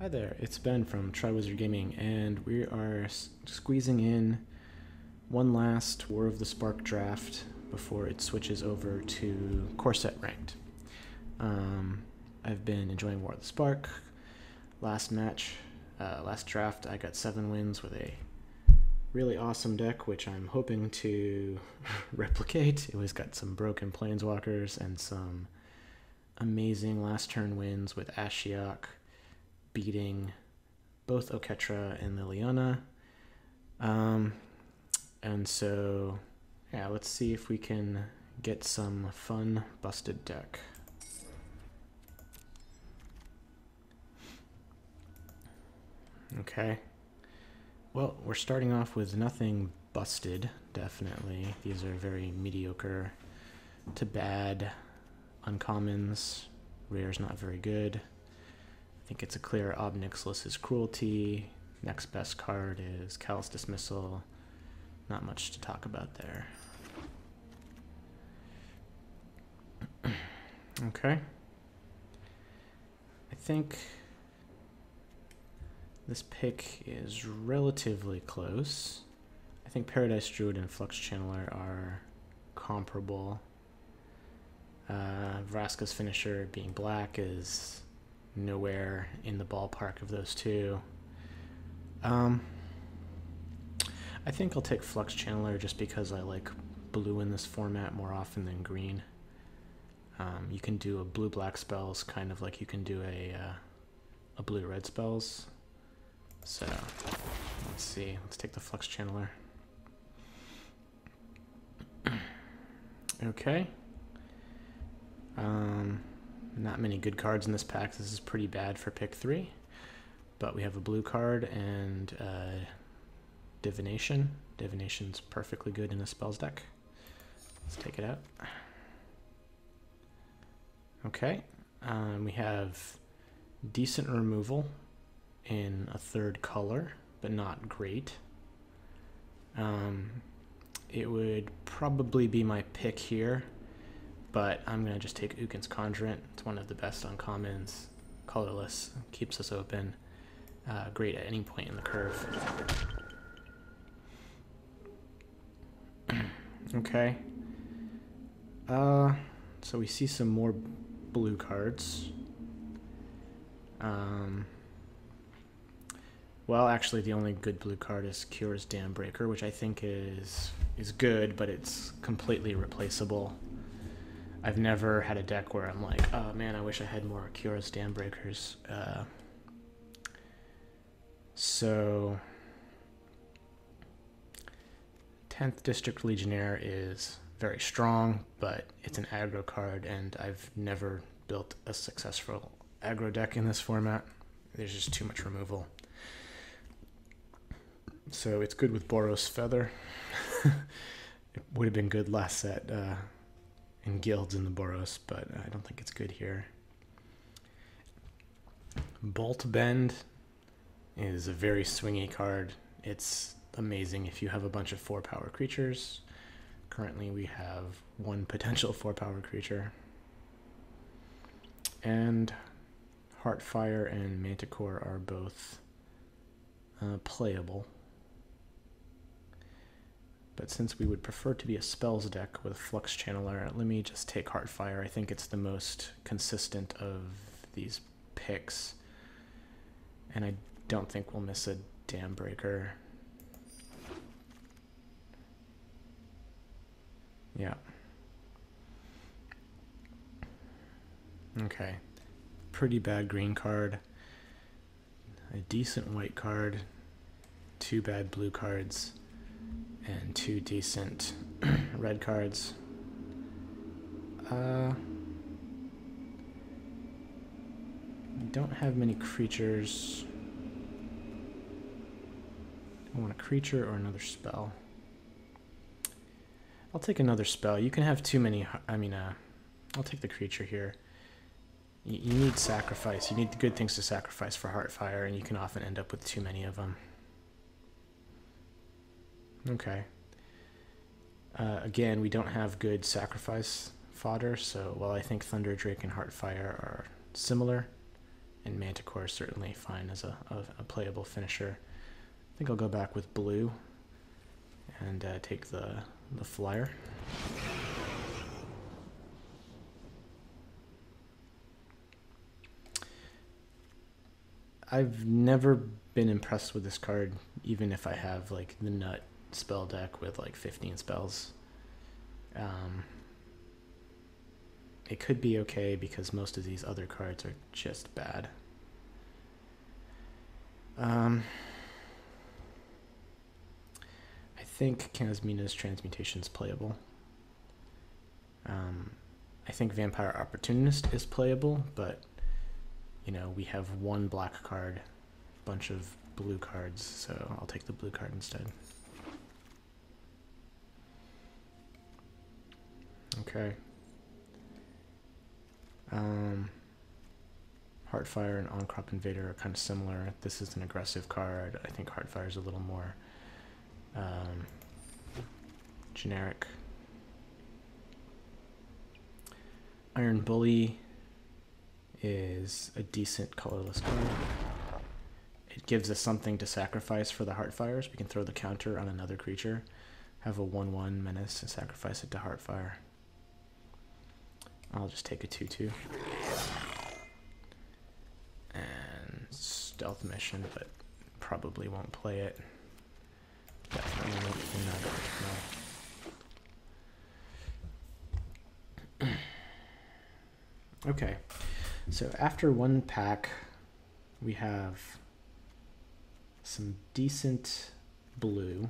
Hi there, it's Ben from Triwizard Gaming, and we are squeezing in one last War of the Spark draft before it switches over to core set ranked. I've been enjoying War of the Spark. Last draft, I got 7 wins with a really awesome deck, which I'm hoping to replicate. It was got some broken Planeswalkers and some amazing last turn wins with Ashiok, beating both Oketra and Liliana. And so, yeah, let's see if we can get some fun busted deck. Okay. Well, we're starting off with nothing busted, definitely. These are very mediocre to bad uncommons. Rare's not very good. I think it's a clear Ob Nixilis' Cruelty. Next best card is Callous Dismissal. Not much to talk about there. Okay. I think this pick is relatively close. I think Paradise Druid and Flux Channeler are comparable. Vraska's finisher being black is nowhere in the ballpark of those two. I think I'll take Flux Channeler just because I like blue in this format more often than green. You can do a blue-black spells kind of like you can do a blue-red spells. So, let's see. Let's take the Flux Channeler. Okay. Not many good cards in this pack. This is pretty bad for pick 3. But we have a blue card and Divination. Divination's perfectly good in a spells deck. Let's take it out. Okay. We have decent removal in a third color, but not great. It would probably be my pick here, but I'm going to just take Ukin's Conjurant. It's one of the best uncommons. Colorless, keeps us open. Great at any point in the curve. Okay. So we see some more blue cards. Well, actually, the only good blue card is Cura's Dambreaker, which I think is good, but it's completely replaceable. I've never had a deck where I'm like, oh man, I wish I had more Cura's Dambreakers. So, 10th District Legionnaire is very strong, but it's an aggro card, and I've never built a successful aggro deck in this format. There's just too much removal. So it's good with Boros Feather. It would have been good last set in Guilds in the Boros, but I don't think it's good here. Bolt Bend is a very swingy card. It's amazing if you have a bunch of 4-power creatures. Currently we have 1 potential 4-power creature. And Heartfire and Manticore are both playable. But since we would prefer to be a spells deck with Flux Channeler, let me just take Heartfire. I think it's the most consistent of these picks. And I don't think we'll miss a Dambreaker. Yeah. Okay. Pretty bad green card. A decent white card. 2 bad blue cards. And 2 decent red cards. We don't have many creatures. I want a creature or another spell. I'll take another spell. You can have too many. I'll take the creature here. You need sacrifice. You need good things to sacrifice for Heartfire, and you can often end up with too many of them. Okay. Again, we don't have good sacrifice fodder, so while I think Thunder Drake and Heartfire are similar, and Manticore is certainly fine as a playable finisher. I think I'll go back with blue and take the flyer. I've never been impressed with this card, even if I have like the nut spell deck with like 15 spells. It could be okay because most of these other cards are just bad. I think Kazmina's Transmutation is playable. I think Vampire Opportunist is playable, but you know, we have one black card, a bunch of blue cards, so I'll take the blue card instead. Okay. Heartfire and On-Crop Invader are kind of similar. This is an aggressive card. I think Heartfire is a little more generic. Iron Bully is a decent colorless card. It gives us something to sacrifice for the Heartfires. We can throw the counter on another creature, have a 1/1 menace, and sacrifice it to Heartfire. I'll just take a 2/2. And Stealth Mission, but probably won't play it. Definitely not. Okay, so after one pack, we have some decent blue,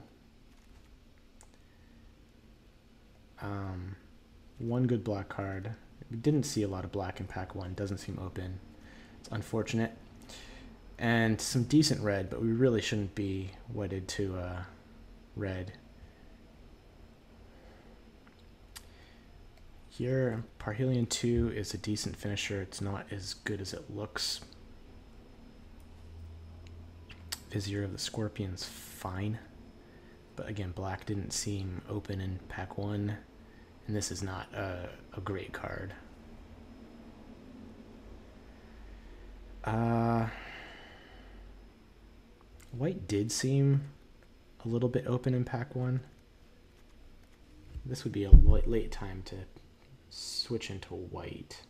one good black card. We didn't see a lot of black in pack one, doesn't seem open. It's unfortunate. And some decent red, but we really shouldn't be wedded to red. Here, Parhelion 2 is a decent finisher. It's not as good as it looks. Vizier of the Scorpion's fine. But again, black didn't seem open in pack 1. And this is not a great card. White did seem a little bit open in pack 1. This would be a late time to switch into white.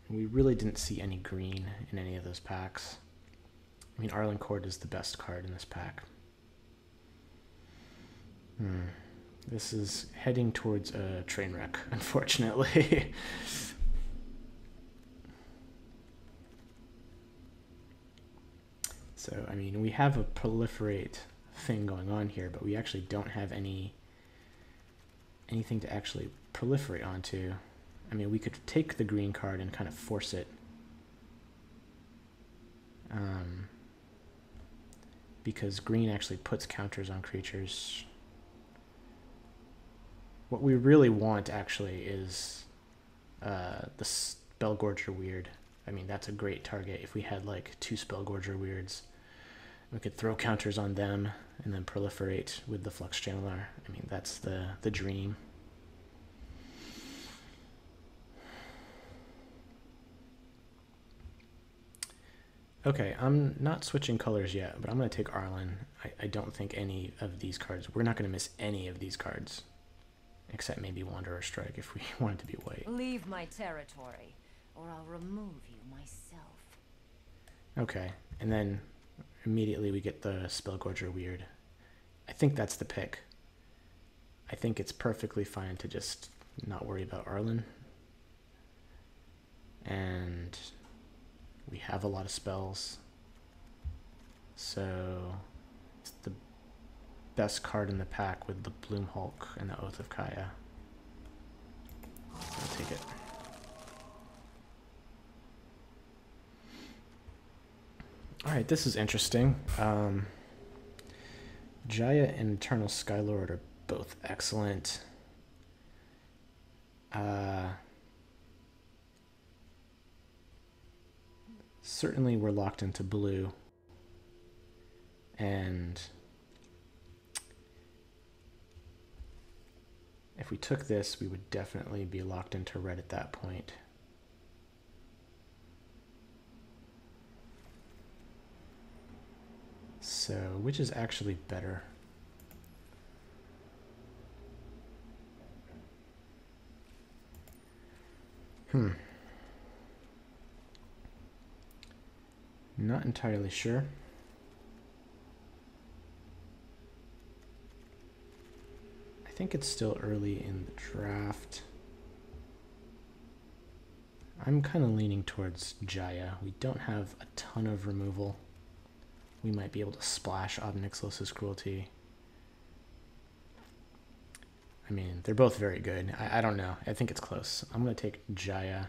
We really didn't see any green in any of those packs. I mean, Arlen Court is the best card in this pack. This is heading towards a train wreck, unfortunately. So, I mean, we have a proliferate thing going on here, but we actually don't have anything to actually proliferate onto. I mean, we could take the green card and kind of force it. Because green actually puts counters on creatures. What we really want, actually, is the Spellgorger Weird. I mean, that's a great target. If we had, like, 2 Spellgorger Weirds, we could throw counters on them and then proliferate with the Flux Channeler. I mean, that's the dream. Okay, I'm not switching colors yet, but I'm going to take Arlen. I don't think any of these cards... We're not going to miss any of these cards. Except maybe Wanderer Strike if we want it to be white. Leave my territory, or I'll remove you myself. Okay, and then immediately we get the Spellgorger Weird. I think that's the pick. I think it's perfectly fine to just not worry about Arlen. And we have a lot of spells. So it's the best card in the pack with the Bloom Hulk and the Oath of Kaya. I'll take it. Alright, this is interesting. Jaya and Eternal Skylord are both excellent. Certainly we're locked into blue. And if we took this, we would definitely be locked into red at that point. So, which is actually better? Not entirely sure. I think it's still early in the draft. I'm kind of leaning towards Jaya. We don't have a ton of removal. We might be able to splash Ob Nixilis' Cruelty. I mean, they're both very good. I don't know. I think it's close. I'm going to take Jaya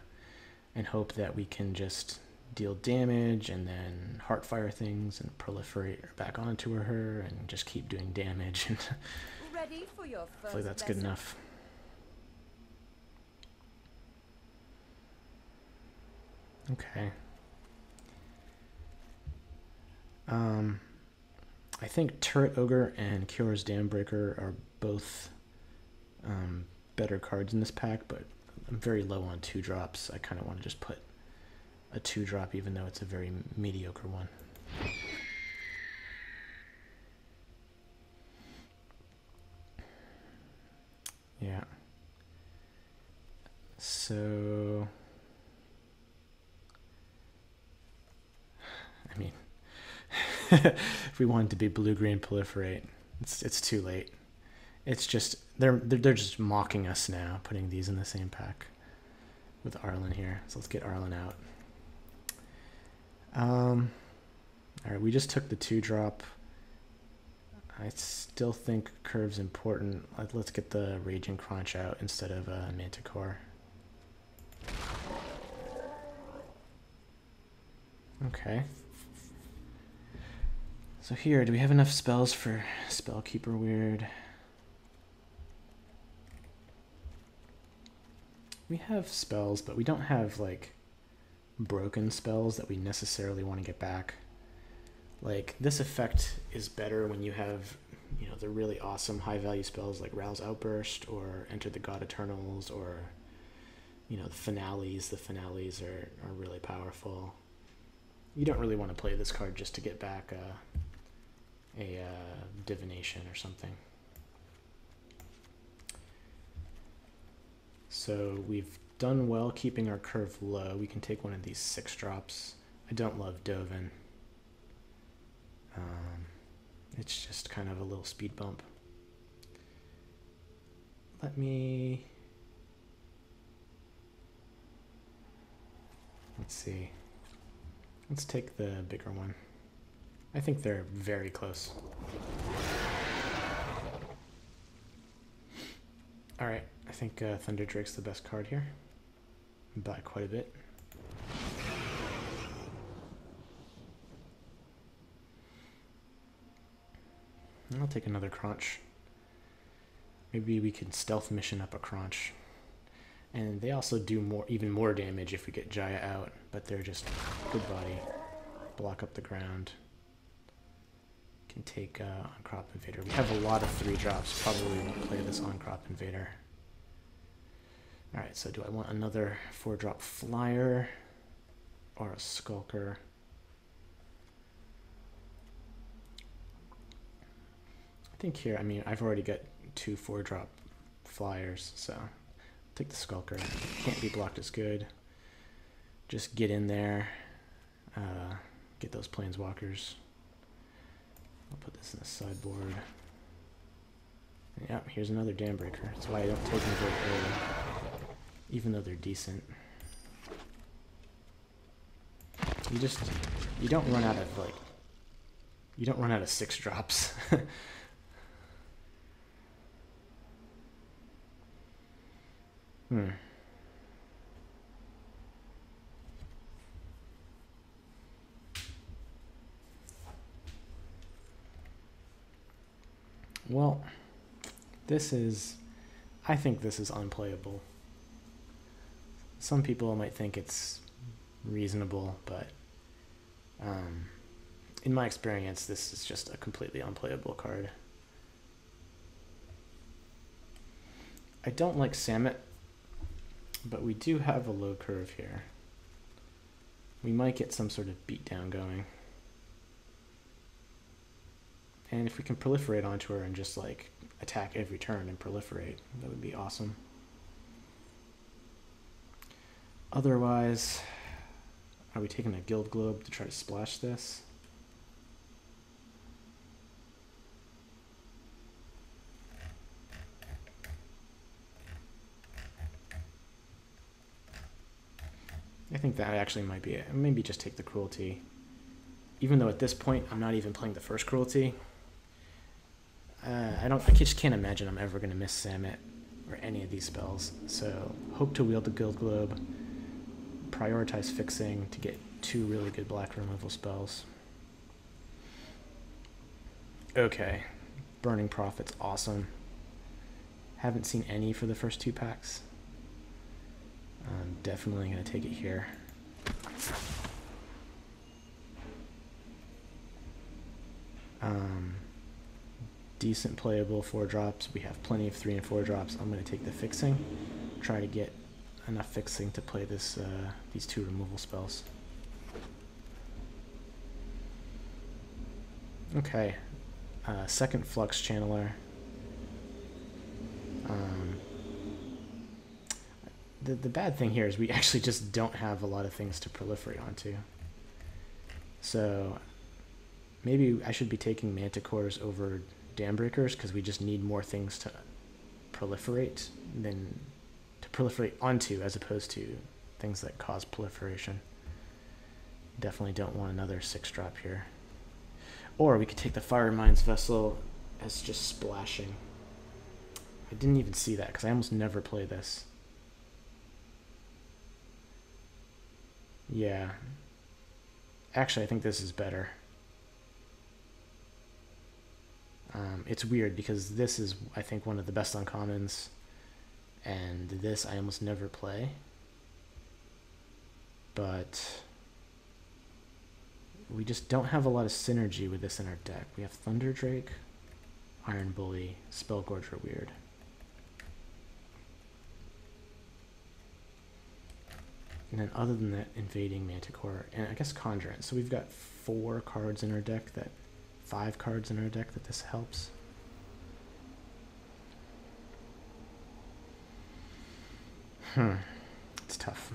and hope that we can just deal damage and then Heartfire things and proliferate back onto her and just keep doing damage. And Ready for your first hopefully that's good enough. Okay. I think Turret Ogre and Kior's Dambreaker are both better cards in this pack, but I'm very low on 2-drops. I kind of want to just put a 2-drop even though it's a very mediocre one. Yeah. So, I mean, if we wanted to be blue-green proliferate, it's too late. It's just they're just mocking us now, putting these in the same pack with Arlen here. So let's get Arlen out. All right, we just took the 2-drop. I still think Curve's important. Let's get the Raging Crunch out instead of Manticore. Okay. So here, do we have enough spells for Spellkeeper Weird? We have spells, but we don't have, like, broken spells that we necessarily want to get back. Like, this effect is better when you have, you know, the really awesome high-value spells like Rouse Outburst or Enter the God Eternals or, you know, the finales. The finales are really powerful. You don't really want to play this card just to get back a divination or something. So we've done well keeping our curve low. We can take one of these 6-drops. I don't love Dovin. It's just kind of a little speed bump. Let's see. Let's take the bigger one. I think they're very close. Alright, I think Thunder Drake's the best card here. By quite a bit. I'll take another Crunch. Maybe we can stealth mission up a Crunch. And they also do even more damage if we get Jaya out, but they're just good body. Block up the ground. Can take On-Crop Invader. We have a lot of 3-drops. Probably won't play this On-Crop Invader. Alright, so do I want another 4-drop Flyer or a Skulker? I think here, I mean, I've already got 2 4-drop Flyers, so I'll take the Skulker. Can't be blocked as good. Just get in there, get those Planeswalkers. I'll put this in the sideboard. Yep, here's another Dambreaker. That's why I don't take them very early, even though they're decent. You don't run out of, like, you don't run out of 6-drops. Well, I think this is unplayable. Some people might think it's reasonable, but in my experience, this is just a completely unplayable card. I don't like Samut, but we do have a low curve here. We might get some sort of beatdown going. And if we can proliferate onto her and just like attack every turn and proliferate, that would be awesome. Otherwise, are we taking a Guild Globe to try to splash this? I think that actually might be it. Maybe just take the Cruelty. Even though at this point I'm not even playing the first Cruelty. I just can't imagine I'm ever going to miss Samit or any of these spells. So hope to wield the Guild Globe. Prioritize fixing to get 2 really good black removal spells. Okay, Burning Prophet's awesome. Haven't seen any for the first 2 packs. I'm definitely going to take it here. Decent playable 4-drops. We have plenty of 3 and 4 drops. I'm going to take the fixing. Try to get enough fixing to play this these 2 removal spells. Okay, second Flux Channeler. The bad thing here is we actually just don't have a lot of things to proliferate onto. So maybe I should be taking Manticores over Dambreakers because we just need more things to proliferate than to proliferate onto, as opposed to things that cause proliferation. Definitely don't want another 6-drop here. Or we could take the Fire Mind's Vessel as just splashing. I didn't even see that because I almost never play this. Yeah. Actually, I think this is better. It's weird because this is, I think, one of the best uncommons, and this I almost never play. But we just don't have a lot of synergy with this in our deck. We have Thunder Drake, Iron Bully, Spellgorge are weird. And then other than that, Invading Manticore, and I guess Conjurant. So we've got 4 cards in our deck that, 5 cards in our deck that this helps. It's tough.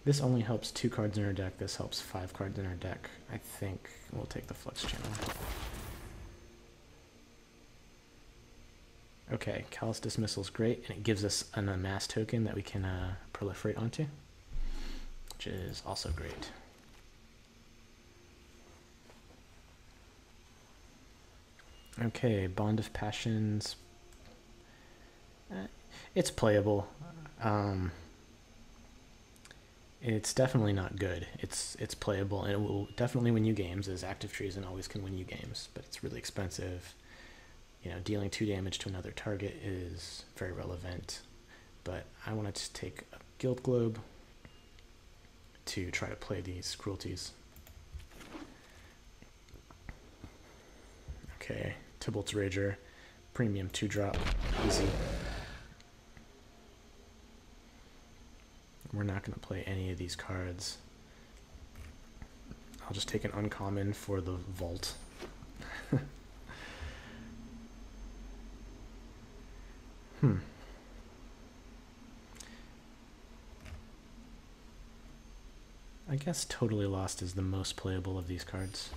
This only helps 2 cards in our deck. This helps 5 cards in our deck. I think we'll take the Flux Channel. Okay, Callous Dismissal is great, and it gives us an Amass token that we can proliferate onto, which is also great. Okay, Bond of Passions. It's playable. It's definitely not good. It's playable, and it will definitely win you games, as Active Treason always can win you games, but it's really expensive. You know, dealing 2 damage to another target is very relevant, but I wanted to take a Guild Globe to try to play these cruelties. Okay, Tybalt's Rager, premium 2-drop, easy. We're not going to play any of these cards. I'll just take an uncommon for the Vault. I guess Totally Lost is the most playable of these cards.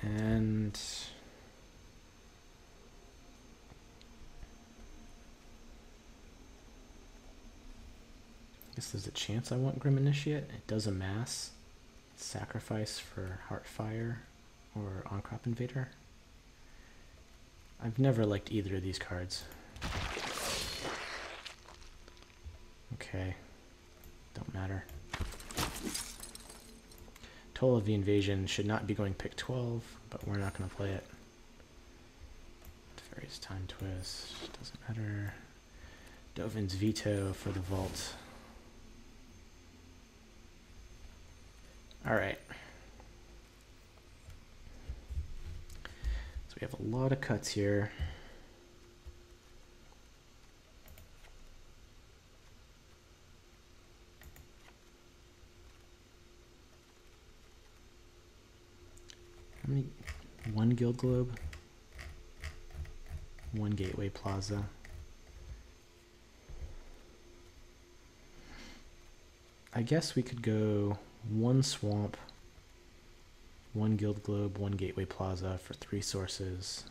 And I guess there's a chance I want Grim Initiate. It does amass. Sacrifice for Heartfire or On-Crop Invader. I've never liked either of these cards. Okay, don't matter. Toll of the Invasion should not be going pick 12, but we're not going to play it. Various Time Twist, doesn't matter. Dovin's Veto for the Vault. Alright. We have a lot of cuts here. How many? One Guild Globe, one Gateway Plaza. I guess we could go one Swamp, one Guild Globe, one Gateway Plaza for 3 sources.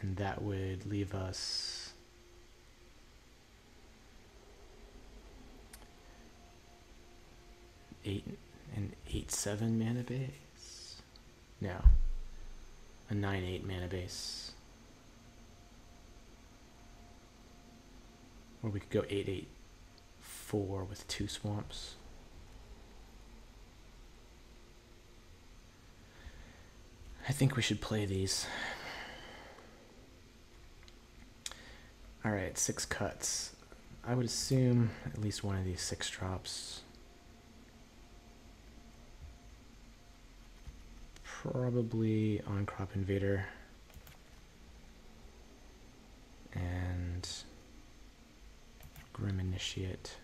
And that would leave us an 8/7 mana base. No, a 9/8 mana base. Or we could go 8/8/4 with 2 swamps. I think we should play these. Alright, 6 cuts. I would assume at least one of these 6 drops. Probably on Crop Invader. And Grim Initiate.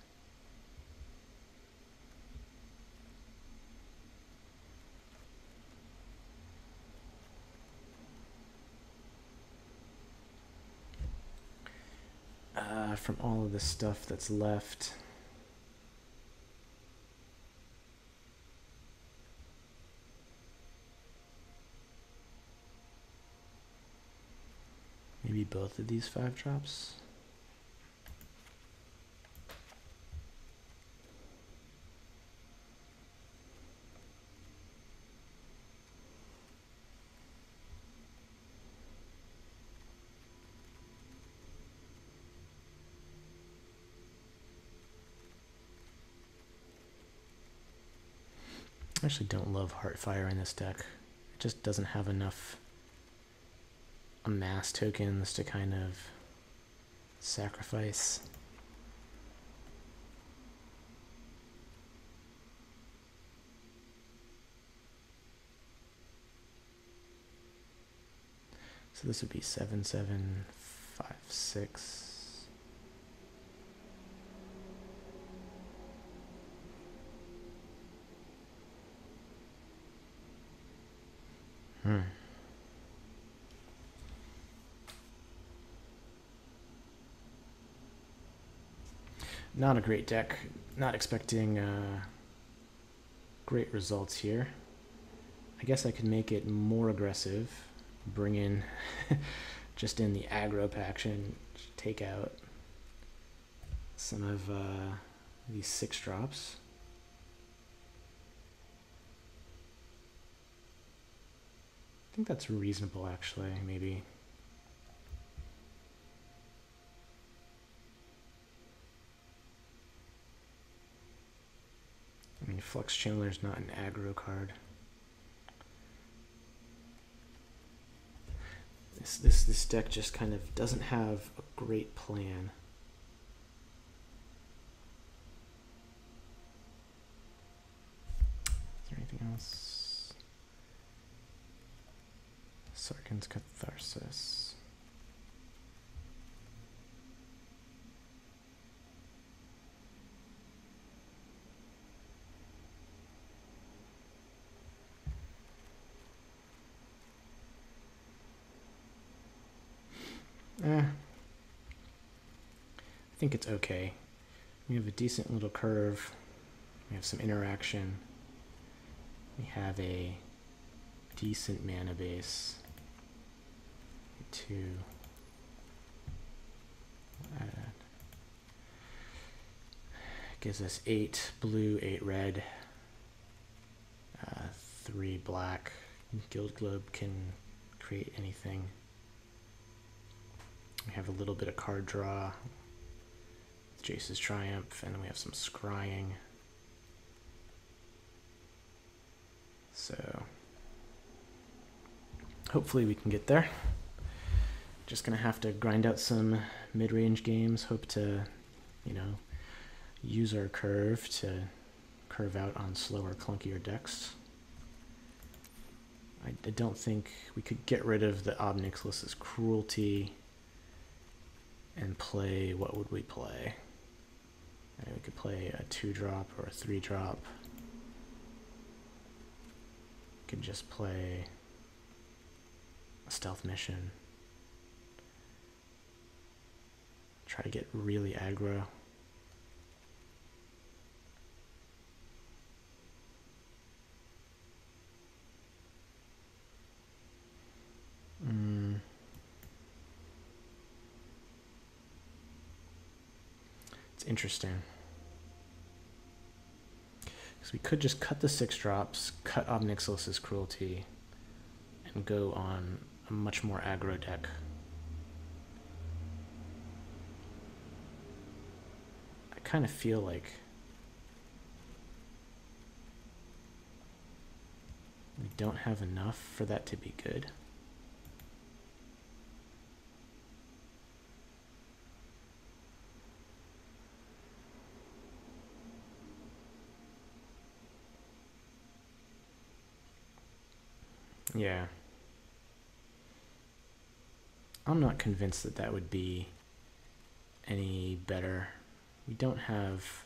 From all of the stuff that's left, maybe both of these 5 drops. I actually don't love Heartfire in this deck. It just doesn't have enough amass tokens to kind of sacrifice. So this would be 7/7/5/6. Not a great deck. Not expecting great results here. I guess I could make it more aggressive. Bring in just in the aggro faction, take out some of these 6 drops. I think that's reasonable, actually, maybe. I mean, Flux Chandler's not an aggro card. This deck just kind of doesn't have a great plan. Is there anything else? Sarkhan's Catharsis. I think it's okay. We have a decent little curve. We have some interaction. We have a decent mana base. 2. Gives us 8 blue, 8 red, 3 black. Guild Globe can create anything. We have a little bit of card draw with Jace's Triumph, and then we have some scrying. So hopefully we can get there. Just gonna have to grind out some mid-range games, hope to, use our curve to curve out on slower, clunkier decks. I don't think we could get rid of the Obnixilus's cruelty and play, what would we play? I mean, we could play a 2-drop or a 3-drop. Could just play a stealth mission. Try to get really aggro. It's interesting. Because we could just cut the 6-drops, cut Obnixilus's cruelty, and go on a much more aggro deck. I kind of feel like we don't have enough for that to be good. Yeah. I'm not convinced that that would be any better. We don't have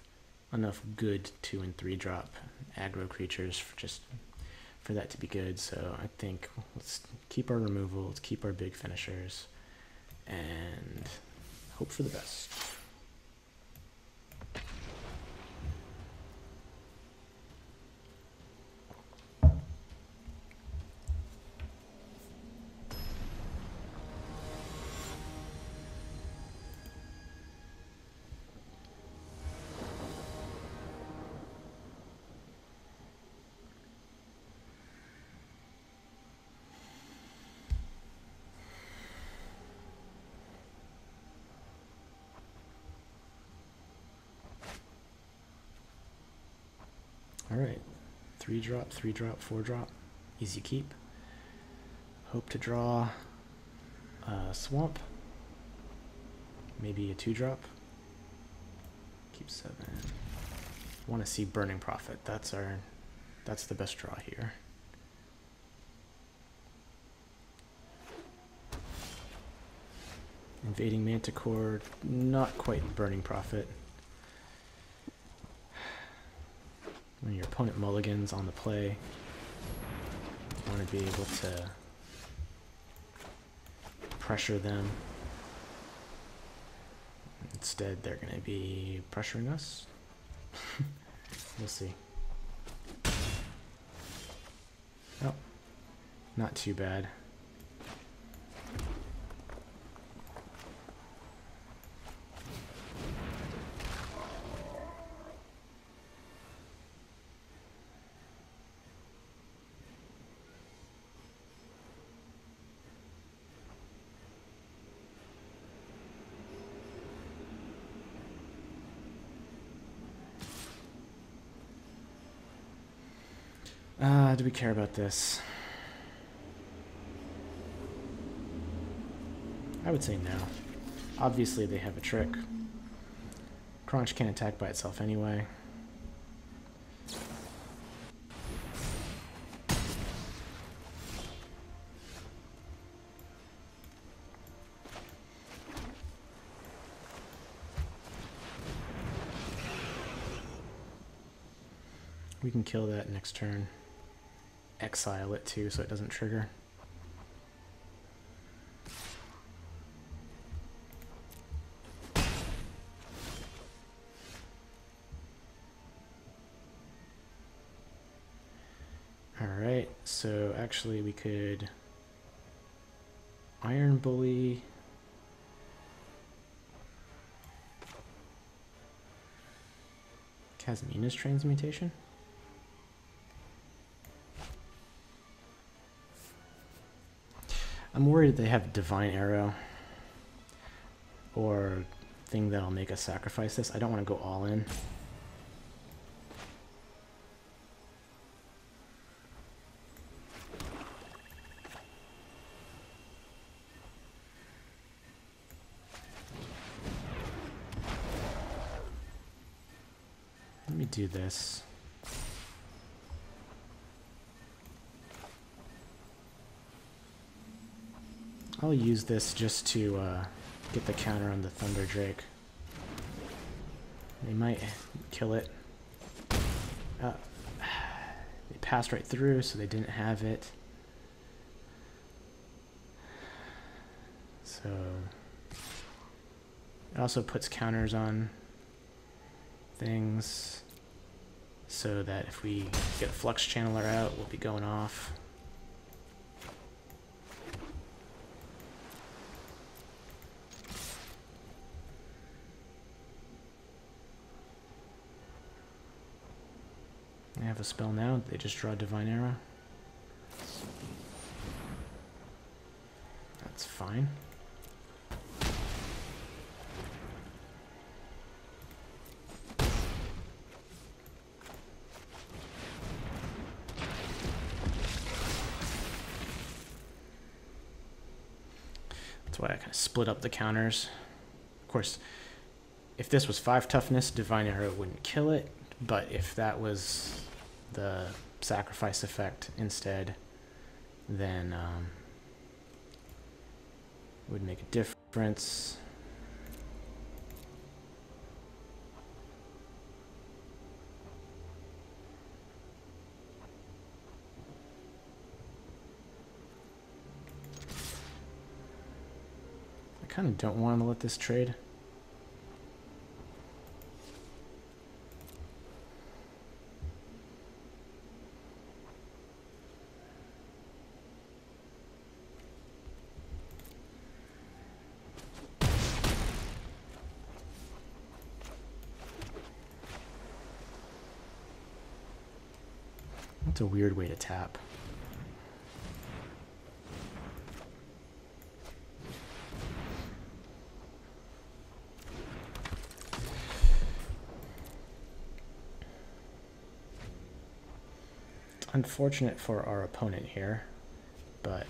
enough good 2 and 3 drop aggro creatures for that to be good, so I think let's keep our removal, let's keep our big finishers, and hope for the best. Alright, 3-drop, 3-drop, 4-drop, easy keep. Hope to draw a swamp, maybe a 2-drop. Keep 7. Want to see Burning Prophet. That's the best draw here. Invading Manticore, not quite Burning Prophet. When your opponent mulligans on the play, you want to be able to pressure them. Instead, they're going to be pressuring us. We'll see. Oh, not too bad. Do we care about this? I would say no. Obviously they have a trick. Crunch can't attack by itself anyway. We can kill that next turn. Exile it too so it doesn't trigger. Alright, so actually we could Iron Bully. Casmina's Transmutation? I'm worried they have Divine Arrow or thing that'll make us sacrifice this. I don't want to go all in. Let me do this. I'll use this just to get the counter on the Thunder Drake. They might kill it. They passed right through, so they didn't have it. So it also puts counters on things so that if we get a Flux Channeler out, we'll be going off. They have a spell now. They just draw Divine Arrow. That's fine. That's why I kind of split up the counters. Of course, if this was 5 toughness, Divine Arrow wouldn't kill it. But if that was the sacrifice effect instead, then it would make a difference. I kind of don't want to let this trade. That's a weird way to tap. It's unfortunate for our opponent here, but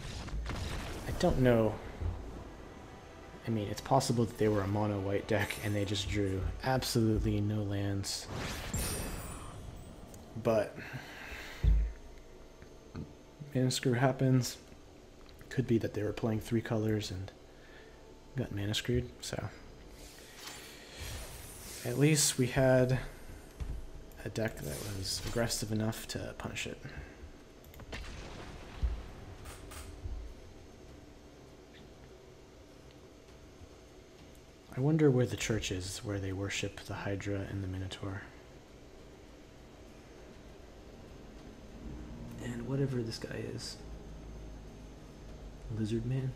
I don't know. I mean, it's possible that they were a mono white deck and they just drew absolutely no lands. But mana screw happens. Could be that they were playing 3 colors and got mana screwed. So at least we had a deck that was aggressive enough to punish it. I wonder where the church is, where they worship the Hydra and the Minotaur. And whatever this guy is. Lizard Man?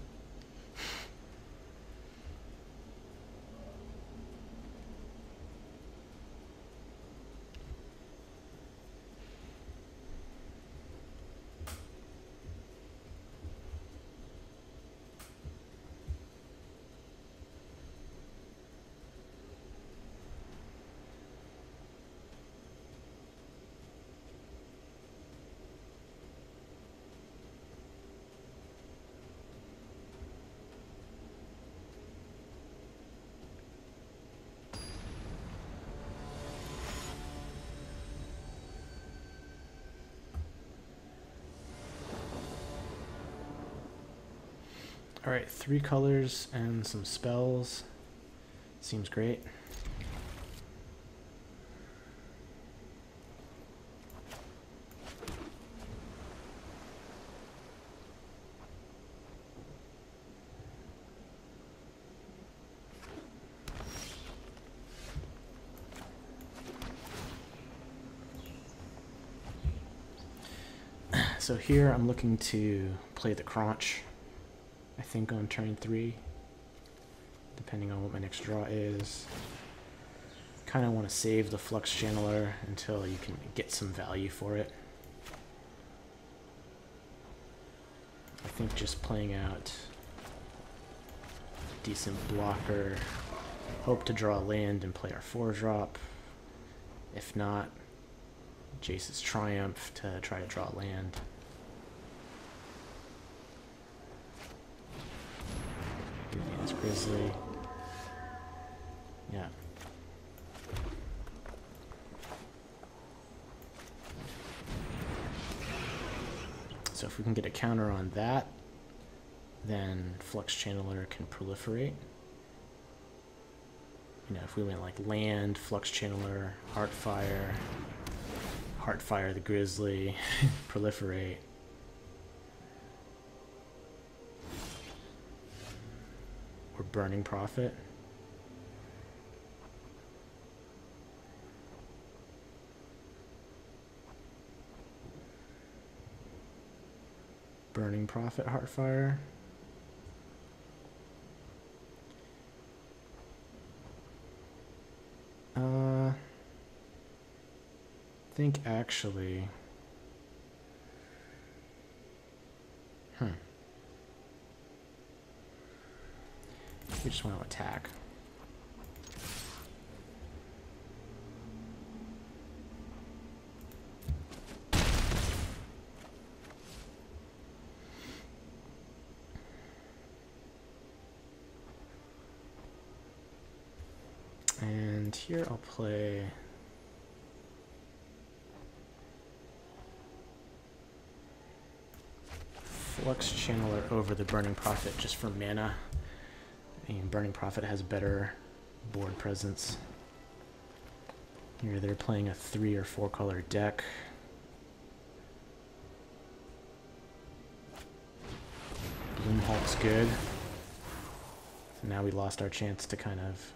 Alright, 3 colors and some spells. Seems great. So here I'm looking to play the Crunch. I think on turn 3, depending on what my next draw is. Kind of want to save the Flux Channeler until you can get some value for it. I think just playing out a decent blocker, hope to draw a land and play our 4-drop. If not, Jace's Triumph to try to draw a land. Vivian's Grizzly. Yeah. So if we can get a counter on that, then Flux Channeler can proliferate. You know, if we went like land, Flux Channeler, Heartfire the Grizzly, proliferate. Or Burning Prophet. Burning Prophet, Heartfire. I think actually, we just want to attack. And here I'll play Flux Channeler over the Burning Prophet just for mana. I mean, Burning Prophet has better board presence. Here they're playing a 3 or 4 color deck. Bloomhalt's good. So now we lost our chance to kind of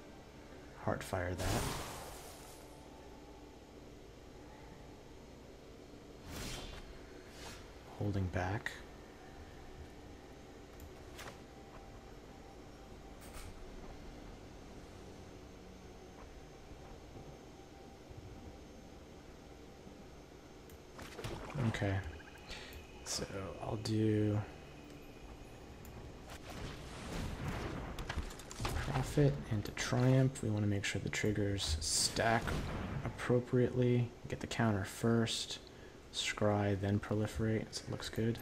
Heartfire that. Holding back. Okay, so I'll do Profit into Triumph. We want to make sure the triggers stack appropriately. Get the counter first, scry, then proliferate, so it looks good.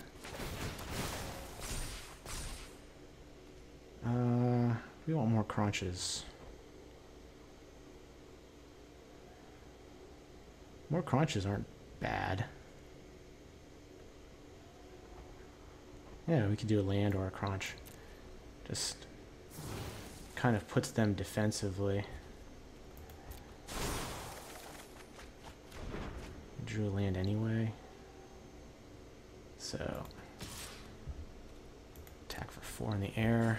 We want more crunches. More crunches aren't bad. Yeah, we could do a land or a crunch. Just kind of puts them defensively. Drew a land anyway. So attack for 4 in the air.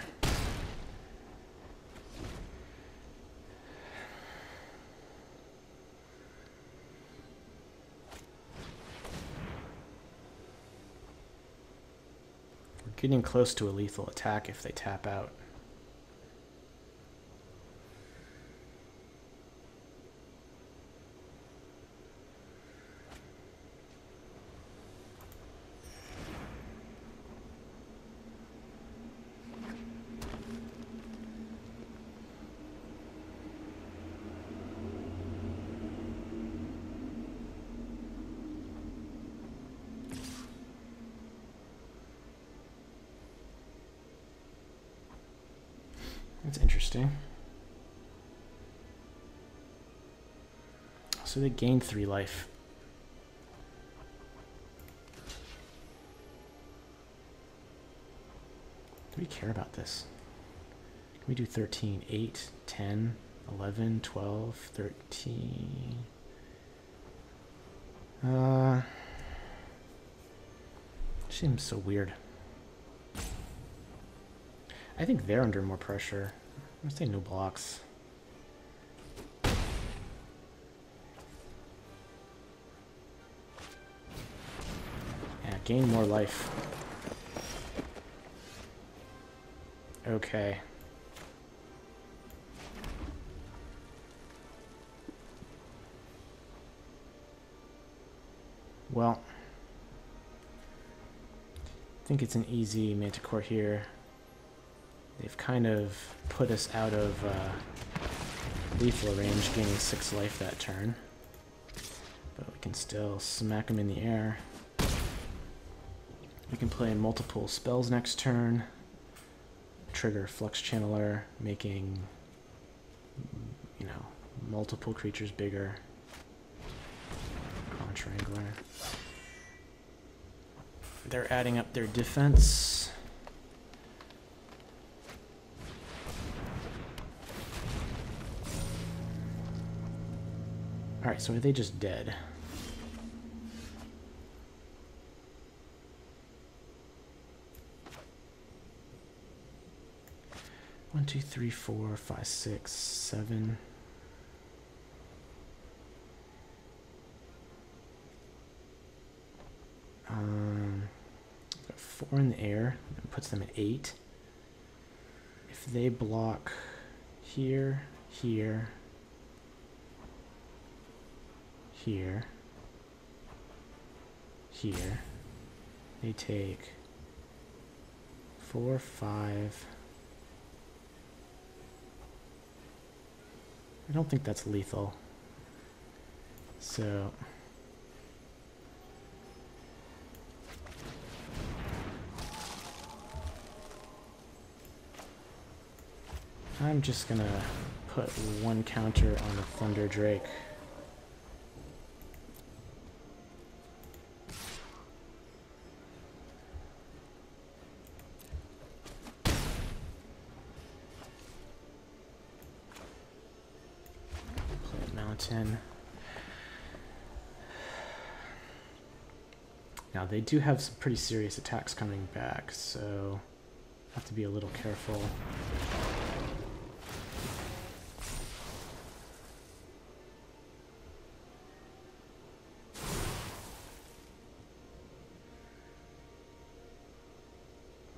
Getting close to a lethal attack if they tap out. That's interesting. So they gained 3 life. Do we care about this? Can we do 13, 8, 10, 11, 12, 13? Seems so weird. I think they're under more pressure. I'm gonna say no blocks. Yeah, gain more life. Okay. Well, I think it's an easy Manticore here. They've kind of put us out of lethal range, gaining 6 life that turn. But we can still smack them in the air. We can play multiple spells next turn. Trigger Flux Channeler, making, you know, multiple creatures bigger. Contra-Angler. They're adding up their defense. Alright, so are they just dead? One, two, three, four, five, six, seven. Got 4 in the air. That puts them at 8. If they block here, here, here, here, they take 4, 5. I don't think that's lethal. So I'm just gonna put 1 counter on the Thunder Drake. Play a mountain. Now they do have some pretty serious attacks coming back, so have to be a little careful.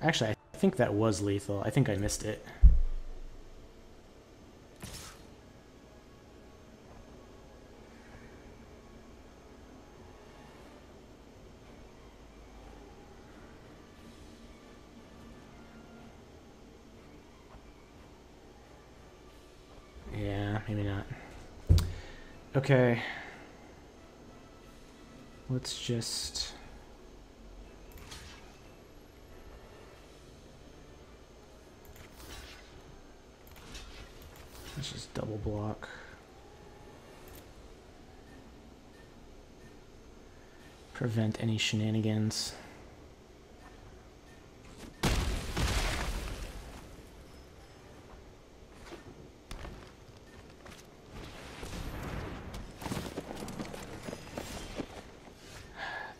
Actually, I think that was lethal. I think I missed it. Yeah, maybe not. Okay. Let's just... Let's just double block. Prevent any shenanigans.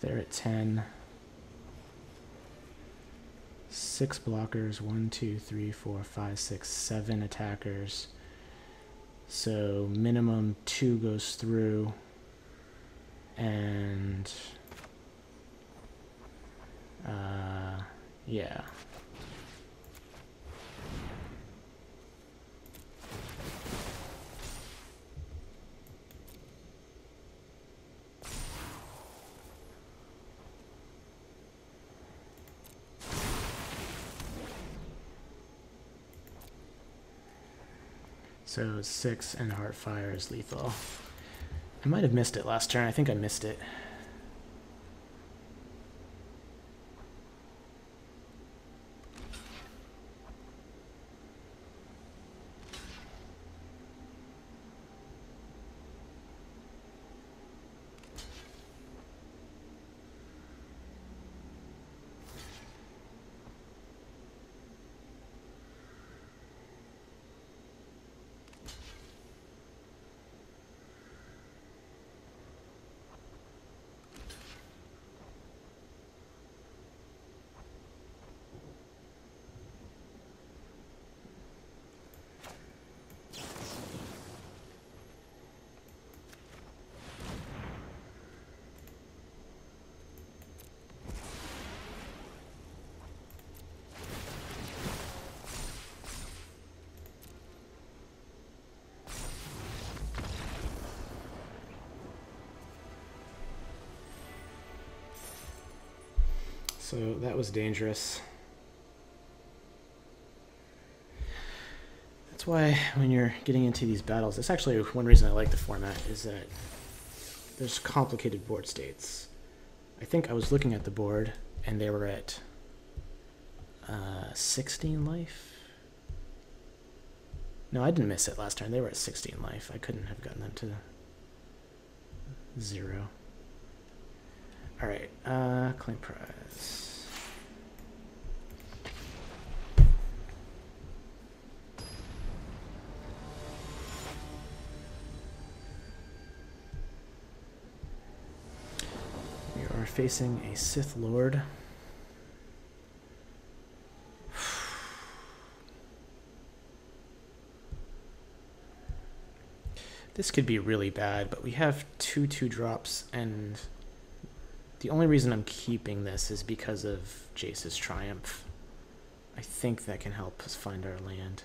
They're at 10. 6 blockers. 1, 2, 3, 4, 5, 6, 7 attackers. So minimum 2 goes through, and yeah. So 6 and Heartfire is lethal. I might have missed it last turn. I think I missed it. So that was dangerous. That's why when you're getting into these battles, that's actually one reason I like the format, is that there's complicated board states. I think I was looking at the board and they were at 16 life. No, I didn't miss it last turn. They were at 16 life. I couldn't have gotten them to 0. Alright, claim prize. facing a Sith Lord. This could be really bad, but we have 2/2 drops, and the only reason I'm keeping this is because of Jace's Triumph. I think that can help us find our land.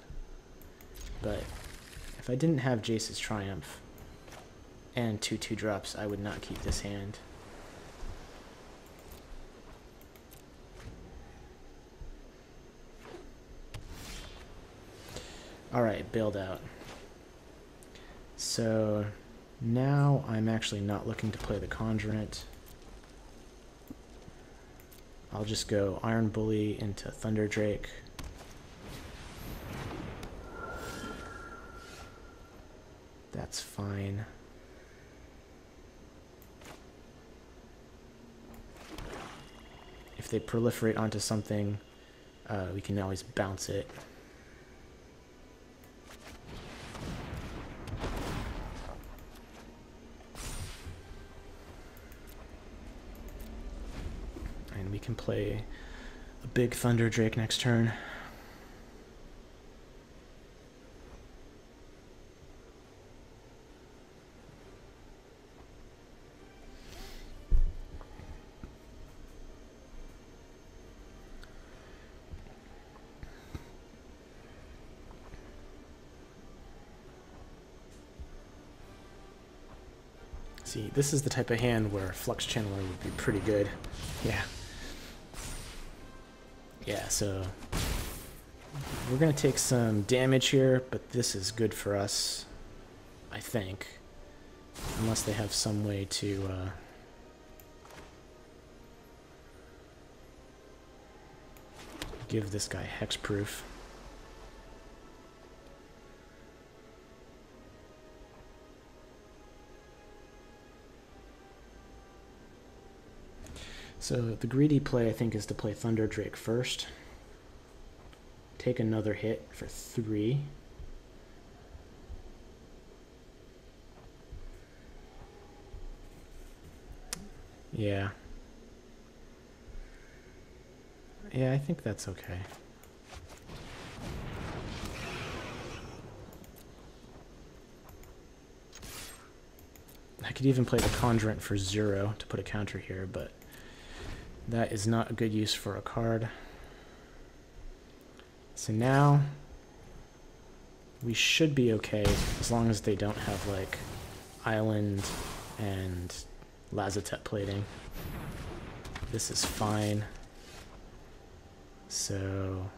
But if I didn't have Jace's Triumph and 2/2 drops, I would not keep this hand. Alright, build out. So now I'm actually not looking to play the Conjurant. I'll just go Iron Bully into Thunder Drake. That's fine. If they proliferate onto something, we can always bounce it. And we can play a big Thunder Drake next turn. See, this is the type of hand where Flux Channeler would be pretty good. Yeah. Yeah, so we're going to take some damage here, but this is good for us, I think. Unless they have some way to... give this guy hexproof. So the greedy play, I think, is to play Thunder Drake first. Take another hit for 3. Yeah. Yeah, I think that's okay. I could even play the Conjurant for 0 to put a counter here, but that is not a good use for a card. So now we should be okay as long as they don't have like Island and Lazotep plating. This is fine. So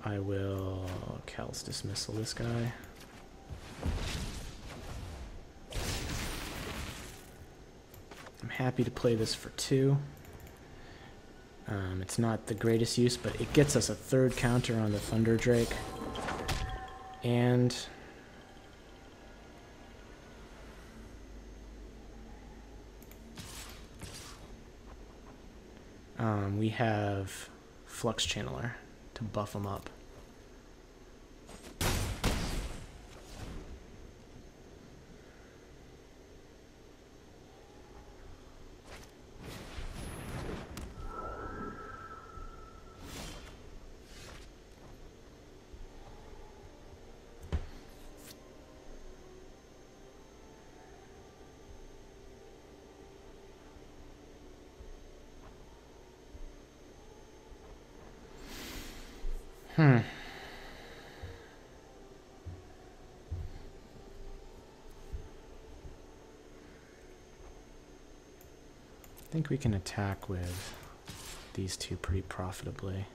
I will Callous Dismissal this guy. I'm happy to play this for 2. It's not the greatest use, but it gets us a 3rd counter on the Thunder Drake. And we have Flux Channeler to buff them up. I think we can attack with these two pretty profitably.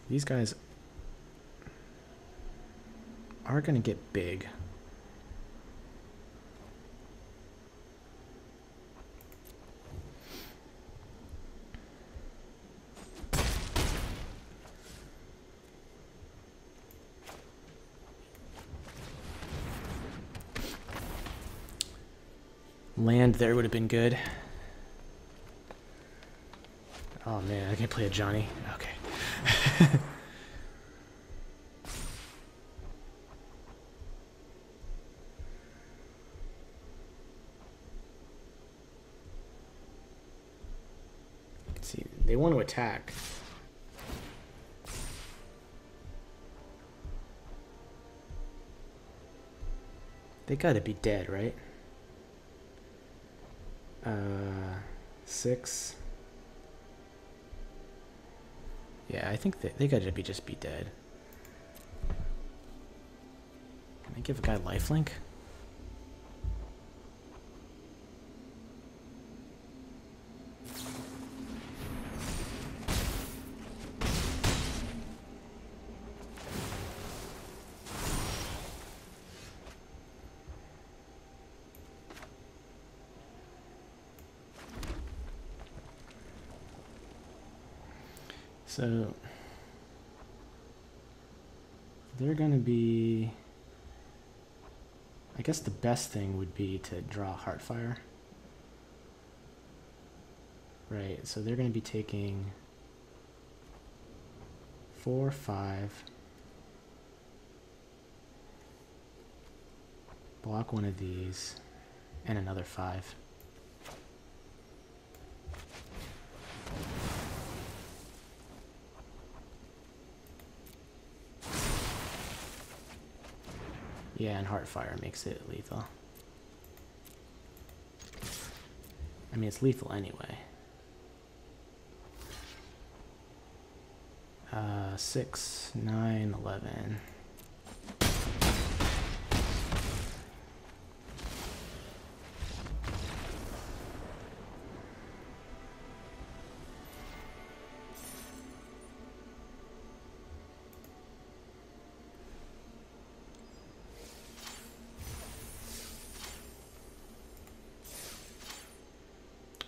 These guys are going to get big. Land there would have been good. Oh man, I can play a Johnny. Okay. They want to attack. They gotta be dead, right? 6. Yeah, I think they gotta just be dead. Can I give a guy lifelink? So they're going to be, I guess the best thing would be to draw Heartfire. Right, so they're going to be taking 4, 5. Block one of these, and another 5. Yeah, and Heartfire makes it lethal. I mean, it's lethal anyway. 6, 9, 11.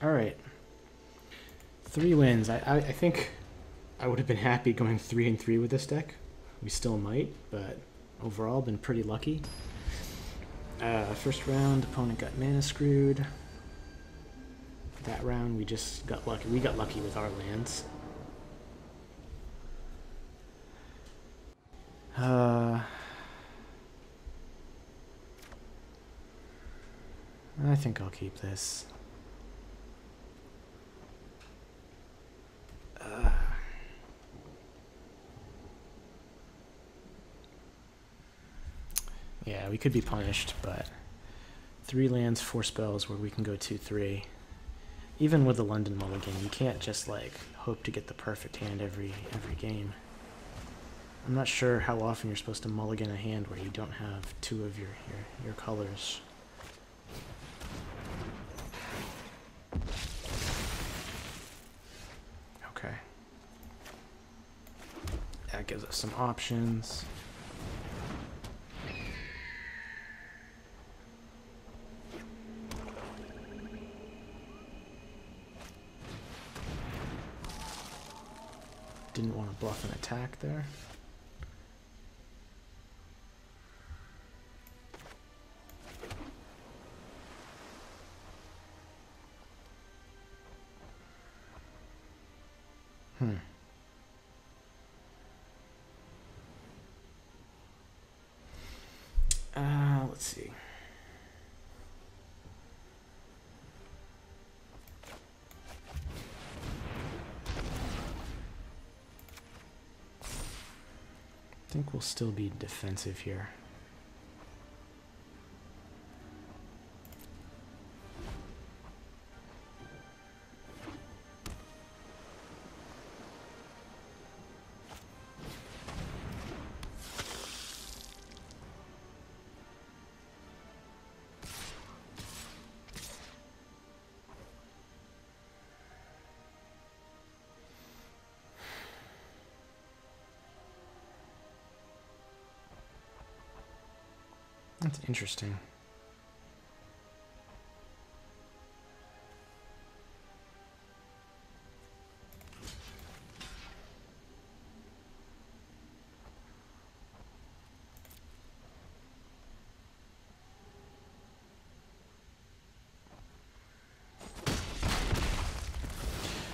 All right. 3 wins. I think I would have been happy going 3-3 with this deck. We still might, but overall been pretty lucky. First round, opponent got mana screwed. That round we just got lucky. We got lucky with our lands. I think I'll keep this. Yeah, we could be punished, but 3 lands, 4 spells where we can go 2-3. Even with the London Mulligan, you can't just like hope to get the perfect hand every game. I'm not sure how often you're supposed to mulligan a hand where you don't have 2 of your colors. Okay. That gives us some options. Didn't want to bluff an attack there. Let's see. I think we'll still be defensive here. That's interesting.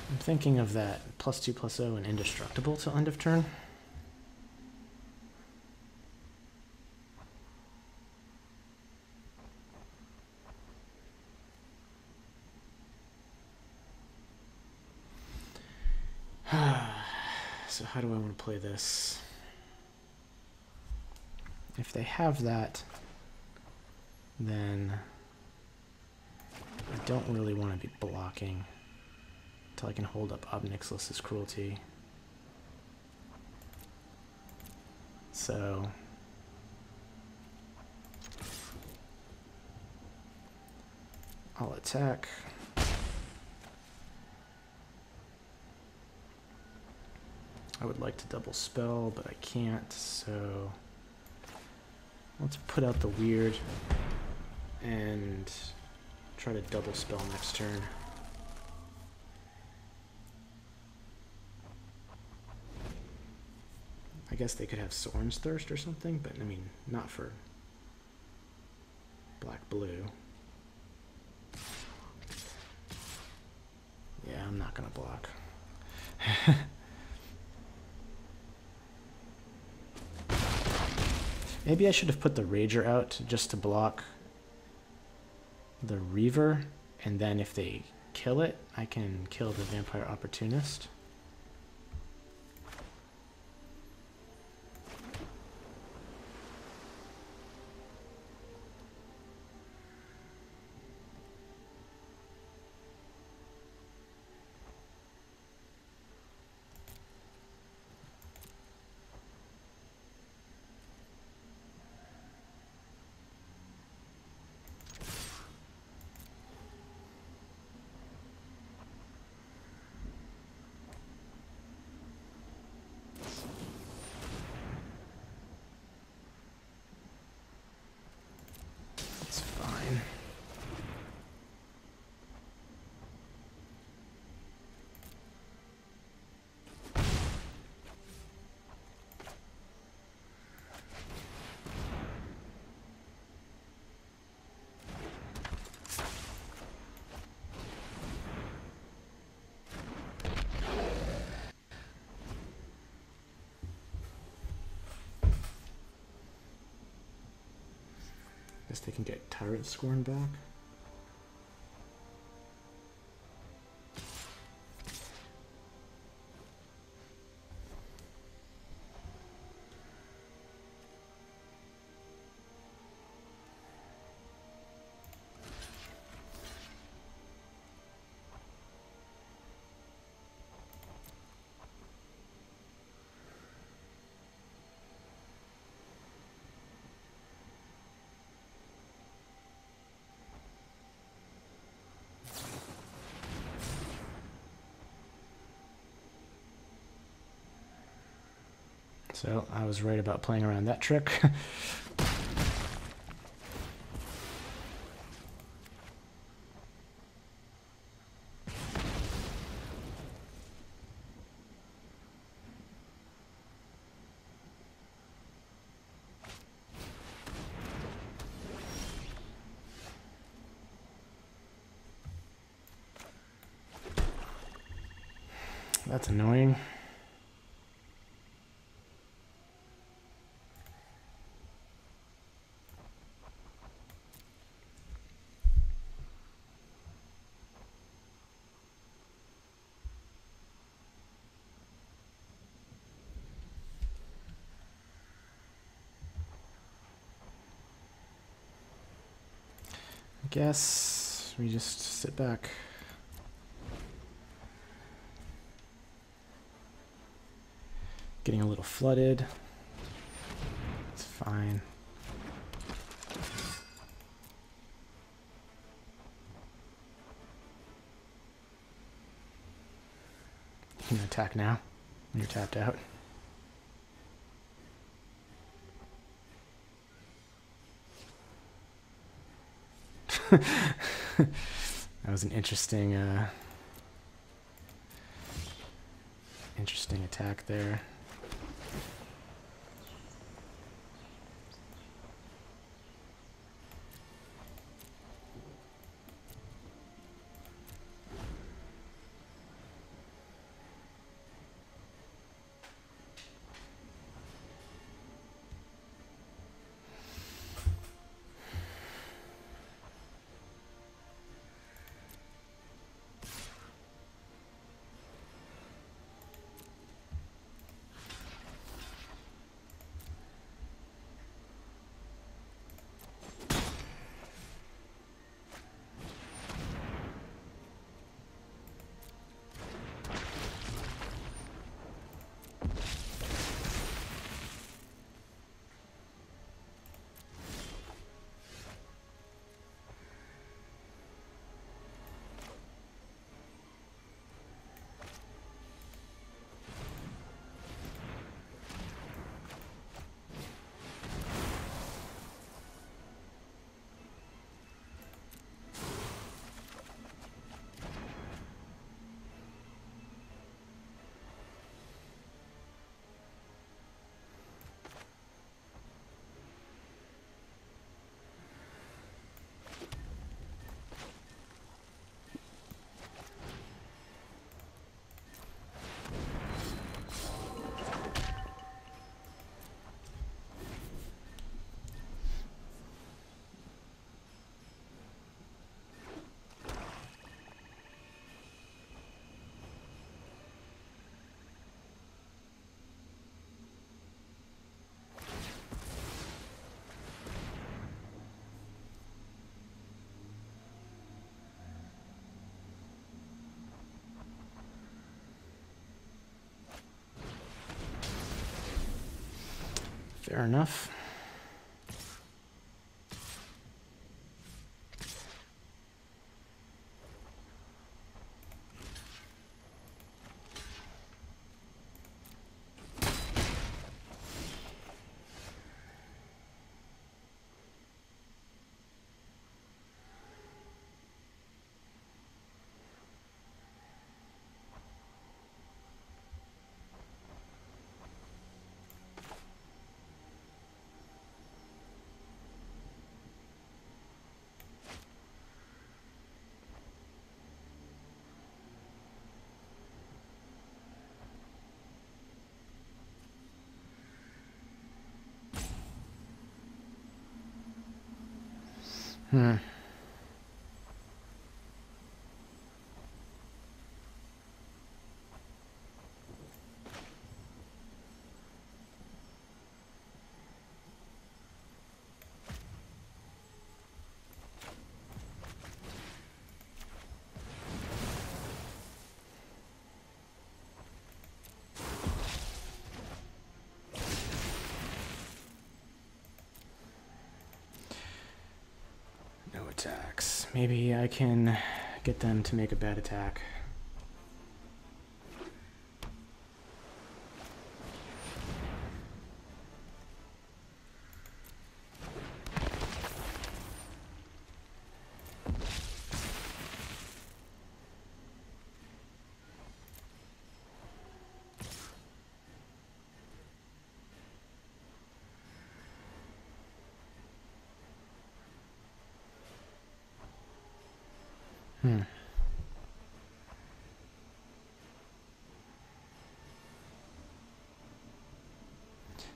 I'm thinking of that +2/+0 and indestructible till end of turn. how do I want to play this? If they have that, then I don't really want to be blocking until I can hold up Obnixilus's Cruelty. So I'll attack. I would like to double spell, but I can't, so let's put out the weird and try to double spell next turn. I guess they could have Sorin's Thirst or something, but I mean, not for black-blue. Yeah, I'm not gonna block. Maybe I should have put the Rager out just to block the Reaver, and then if they kill it, I can kill the Vampire Opportunist. Guess they can get Tyrant Scorn back. So I was right about playing around that trick. That's annoying. I guess we just sit back. Getting a little flooded. It's fine. You can attack now when you're tapped out. That was an interesting interesting attack there. Fair enough. Hmm. No attacks. Maybe I can get them to make a bad attack. Hmm.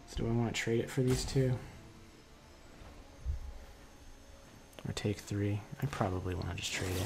So do I want to trade it for these two? Or take 3? I probably want to just trade it.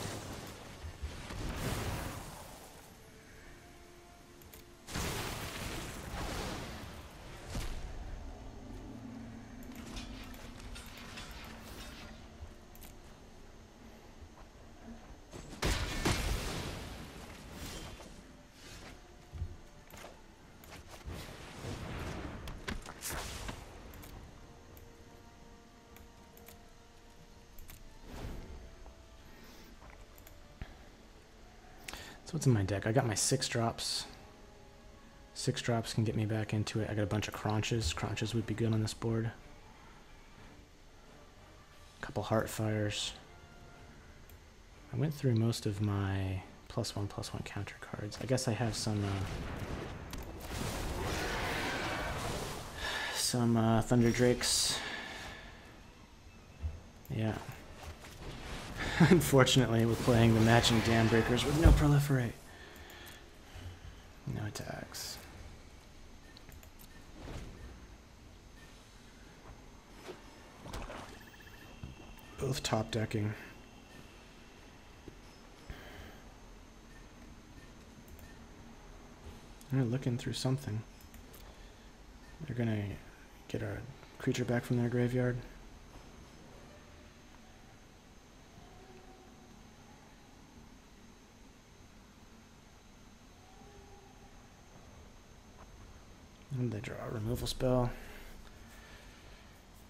So what's in my deck? I got my 6 drops. 6 drops can get me back into it. I got a bunch of crunches. Crunches would be good on this board. A couple Heartfires. I went through most of my +1/+1 counter cards. I guess I have some Thunder Drakes. Yeah. Unfortunately, we're playing the matching Dam Breakers with no proliferate. No attacks. Both top decking. They're looking through something. They're gonna get our creature back from their graveyard. And they draw a removal spell.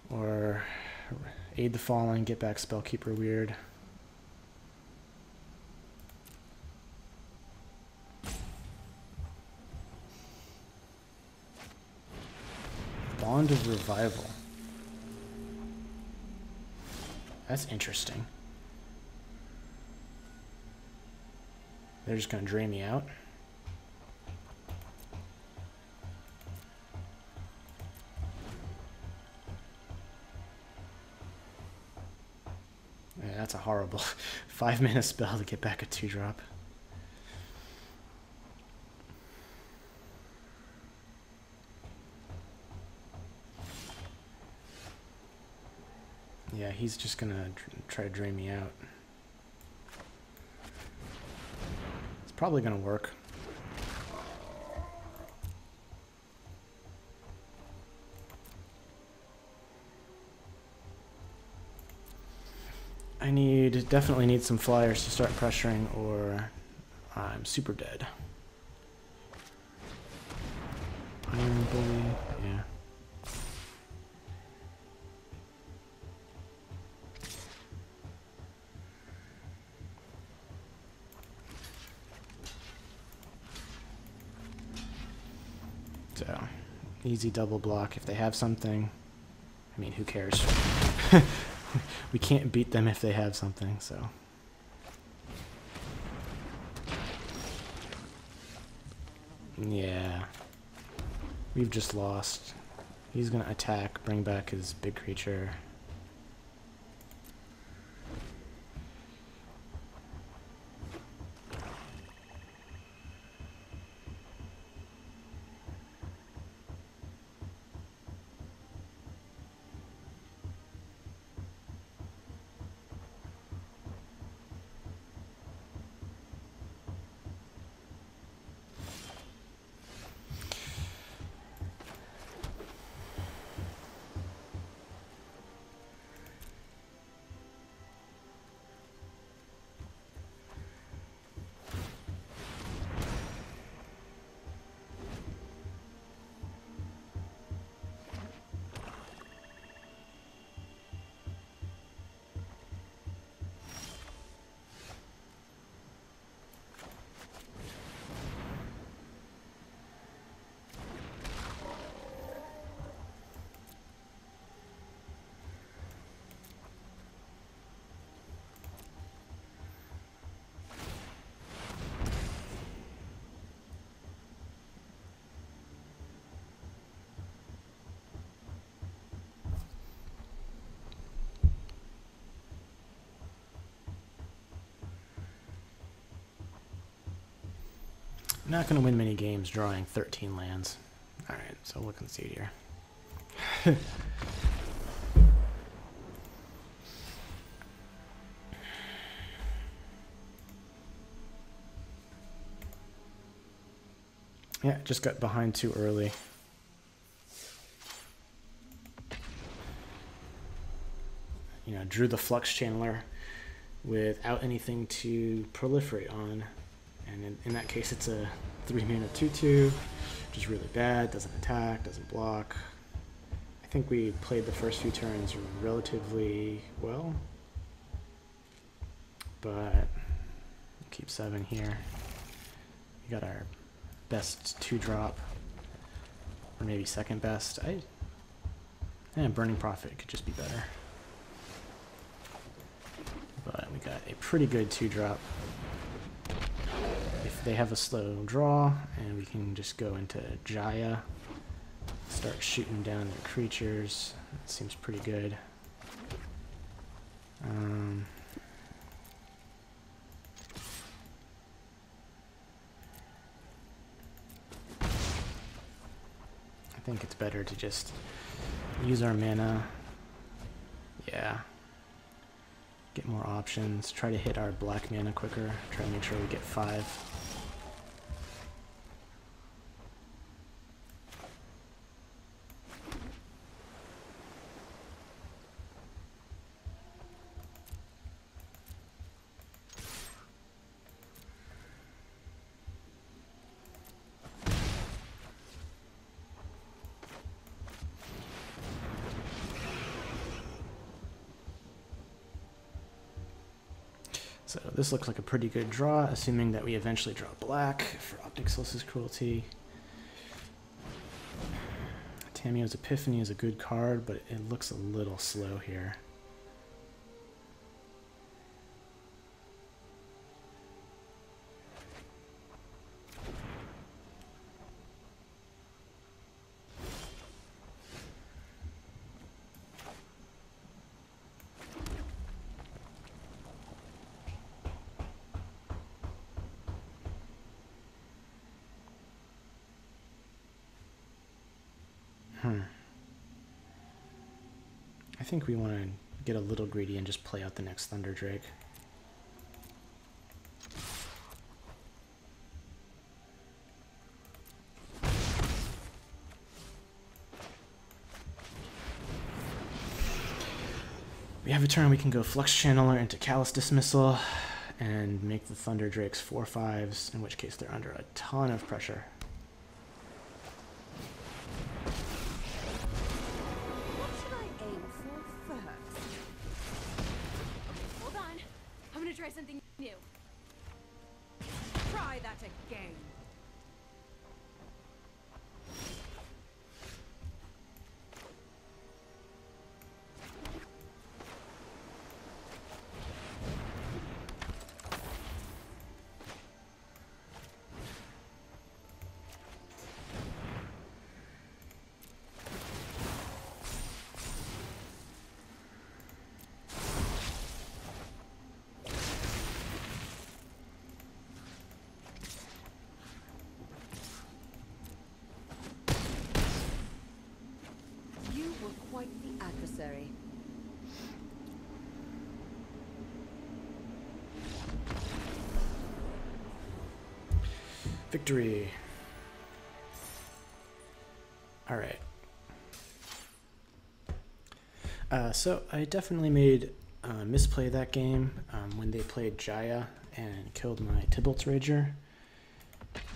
Or Aid the Fallen, get back Spellkeeper Weird. Bond of Revival. That's interesting. They're just gonna drain me out. Yeah, that's a horrible 5-mana spell to get back a 2-drop. Yeah, he's just gonna try to drain me out. It's probably gonna work. Definitely need some flyers to start pressuring, or I'm super dead. Iron Bully, yeah. easy double block if they have something. I mean, who cares? We can't beat them if they have something, so. Yeah. We've just lost. He's gonna attack, bring back his big creature. I'm not going to win many games drawing 13 lands. Alright, so we'll concede here. Yeah, just got behind too early. You know, drew the Flux Channeler without anything to proliferate on. And in that case, it's a 3-mana 2/2, which is really bad. Doesn't attack, doesn't block. I think we played the first few turns relatively well. But keep 7 here. We got our best 2-drop, or maybe second best. And Burning Prophet could just be better. But we got a pretty good 2-drop. If they have a slow draw, and we can just go into Jaya, start shooting down their creatures. That seems pretty good. I think it's better to just use our mana. Yeah. Get more options. Try to hit our black mana quicker. Try to make sure we get 5. So this looks like a pretty good draw, assuming that we eventually draw black for Optic Solstice Cruelty. Tamiyo's Epiphany is a good card, but it looks a little slow here. I think we want to get a little greedy and just play out the next Thunder Drake. We have a turn we can go Flux Channeler into Callous Dismissal and make the Thunder Drakes 4/5s, in which case they're under a ton of pressure. Try something new. Try that again. Victory. All right. So I definitely made misplay that game when they played Jaya and killed my Tybalt's Rager.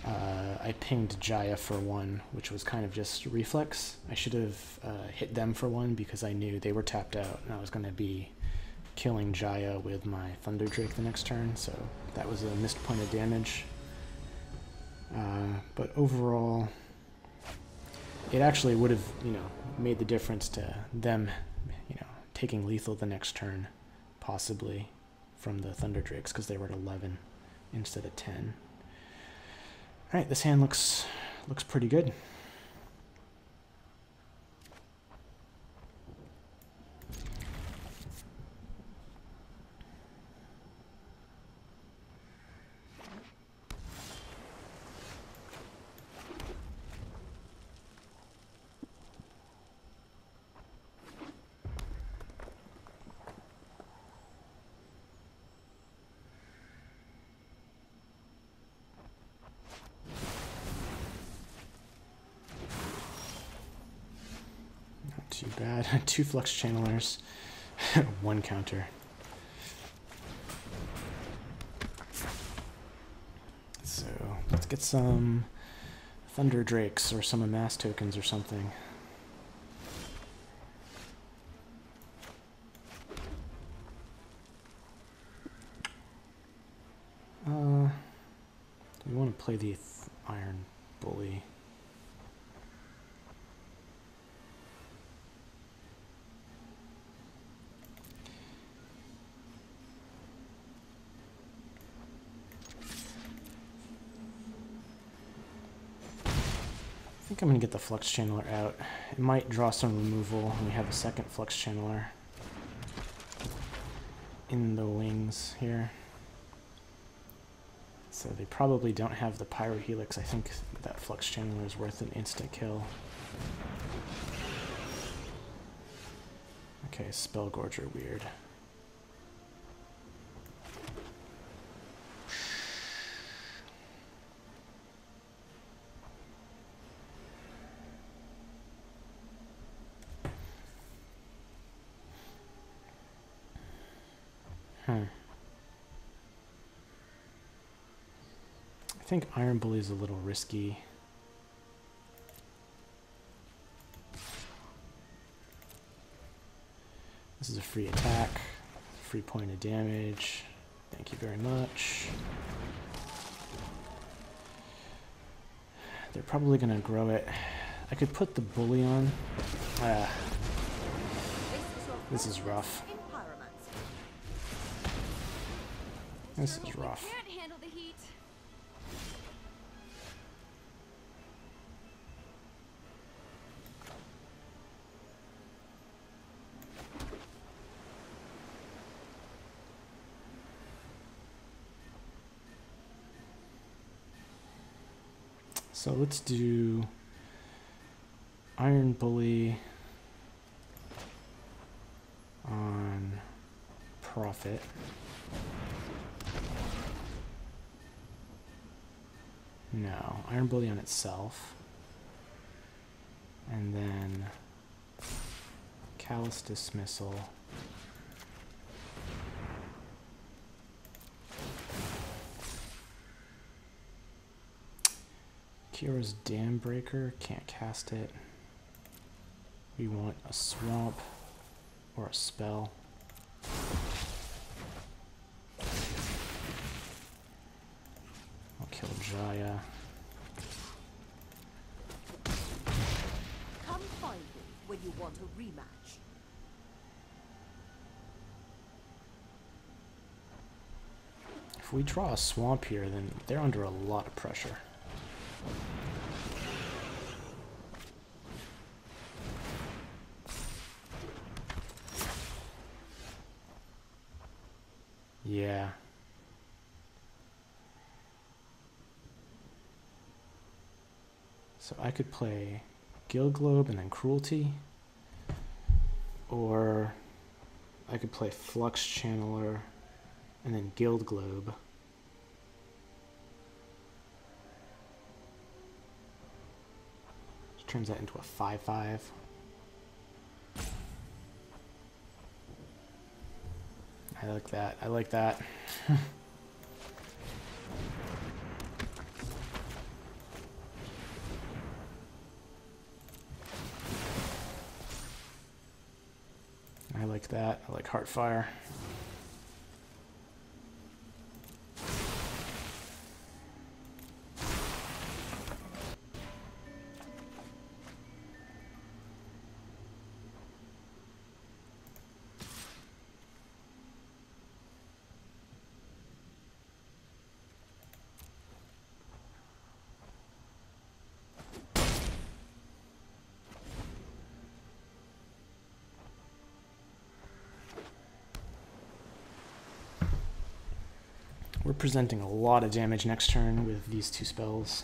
I pinged Jaya for 1, which was kind of just reflex. I should have hit them for 1 because I knew they were tapped out and I was going to be killing Jaya with my Thunder Drake the next turn, so that was a missed point of damage. But overall, it actually would have, made the difference to them, taking lethal the next turn, possibly, from the Thunder Drakes, because they were at 11 instead of 10. Alright, this hand looks pretty good. Too bad. 2 Flux Channelers, 1 counter. So let's get some Thunder Drakes or some Amass tokens or something. Do we want to play the Iron Bully? I think I'm going to get the Flux Channeler out. It might draw some removal, and we have a second Flux Channeler in the wings here. So they probably don't have the Pyro Helix. I think that Flux Channeler is worth an instant kill. Okay, Spellgorger, weird. I think Iron Bully is a little risky. This is a free attack, free point of damage. Thank you very much. They're probably going to grow it. I could put the Bully on. This is rough. This is rough. So let's do Iron Bully on Prophet. No, Iron Bully on itself. And then Callous Dismissal. Kira's Dam Breaker, can't cast it. We want a Swamp or a spell. I'll kill Jaya. Come find me when you want a rematch. If we draw a Swamp here, then they're under a lot of pressure. Yeah. So I could play Guild Globe and then Cruelty, or I could play Flux Channeler and then Guild Globe. Turns that into a 5/5. I like that. I like that. I like that. I like Heartfire. We're presenting a lot of damage next turn with these two spells.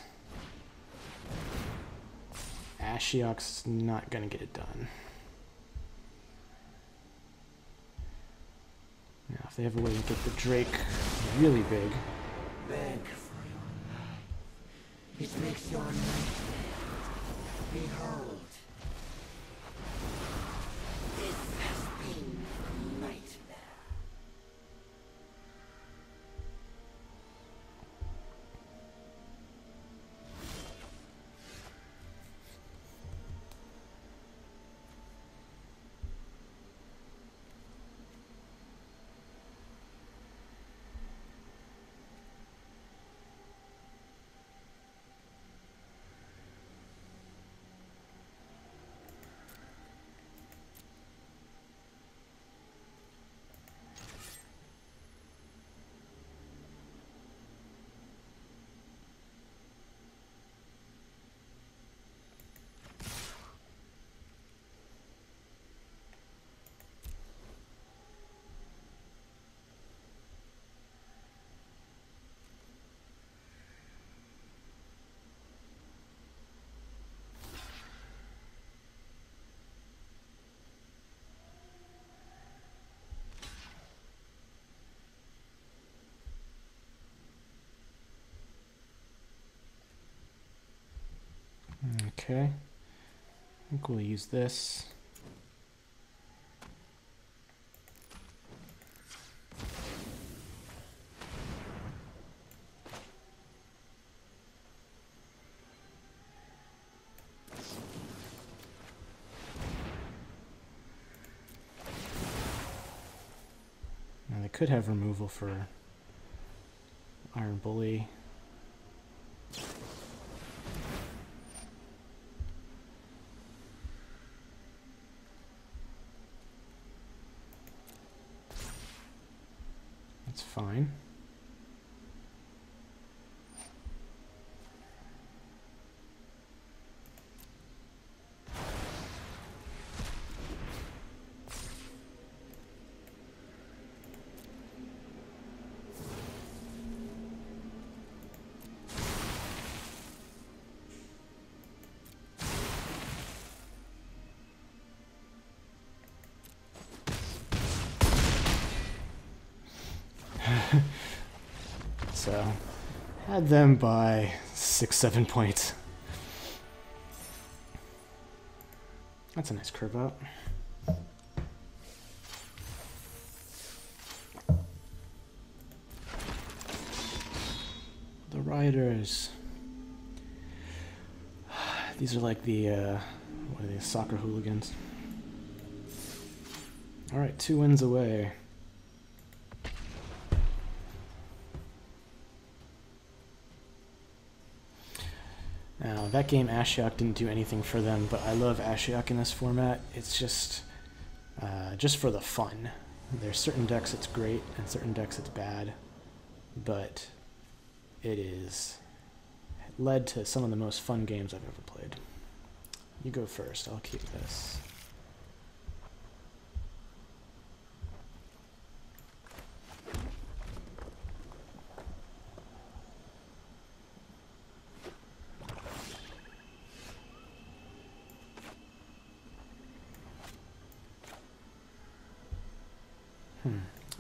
Ashiok's not gonna get it done. Now, if they have a way to get the Drake really big. Beg for your life. It makes your nightmare. Behold. This has been a nightmare. Okay. I think we'll use this. Now they could have removal for Iron Bully. That's fine. So, had them by 6-7 points. That's a nice curve out. The Riders. These are like the, what are they, soccer hooligans. Alright, 2 wins away. Now, that game Ashiok didn't do anything for them, but I love Ashiok in this format. It's just for the fun. There's certain decks it's great, and certain decks it's bad, but it led to some of the most fun games I've ever played. You go first, I'll keep this.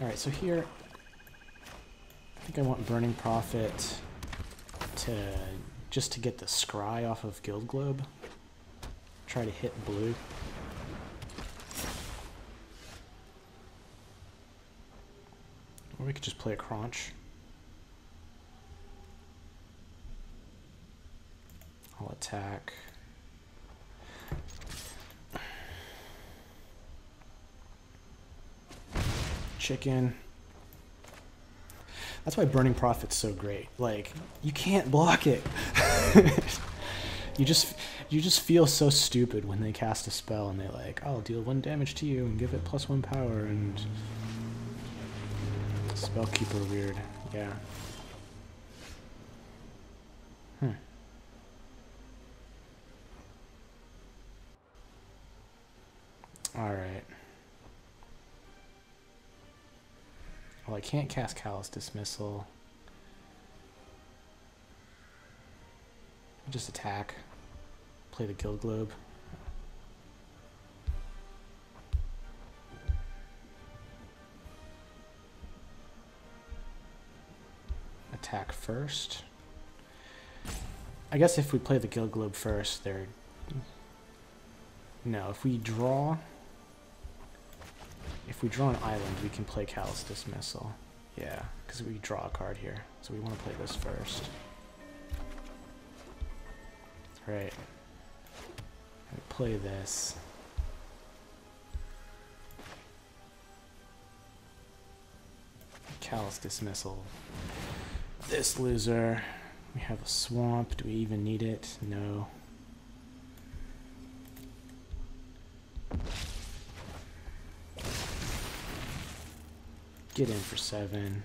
Alright, so here, I think I want Burning Prophet just to get the Scry off of Guild Globe. try to hit blue. Or we could just play a crunch. I'll attack. Chicken. That's why Burning Prophet's so great. Like, you can't block it. You just feel so stupid when they cast a spell and they like, I'll deal 1 damage to you and give it +1 power, and Spellkeeper weird. Yeah. Alright. Well, I can't cast Callous Dismissal. Just attack. Play the Guild Globe. Attack first. I guess if we play the Guild Globe first, they're... No, if we draw an island, we can play Callous Dismissal. Yeah, because we draw a card here. So we want to play this first. Right. I play this. Callous Dismissal. This loser. We have a swamp. Do we even need it? No. Get in for 7.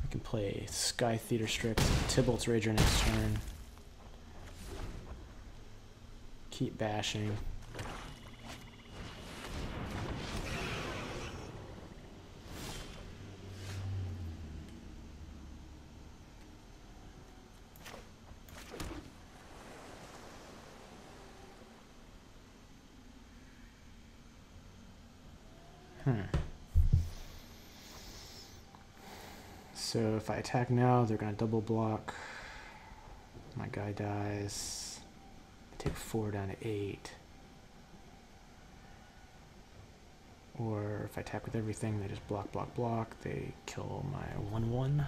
I can play Sky Theater Strix, Tybalt's Rager next turn. Keep bashing. So if I attack now, they're going to double block. My guy dies. I take 4 down to 8. Or if I attack with everything, they just block, block, block. They kill my 1/1.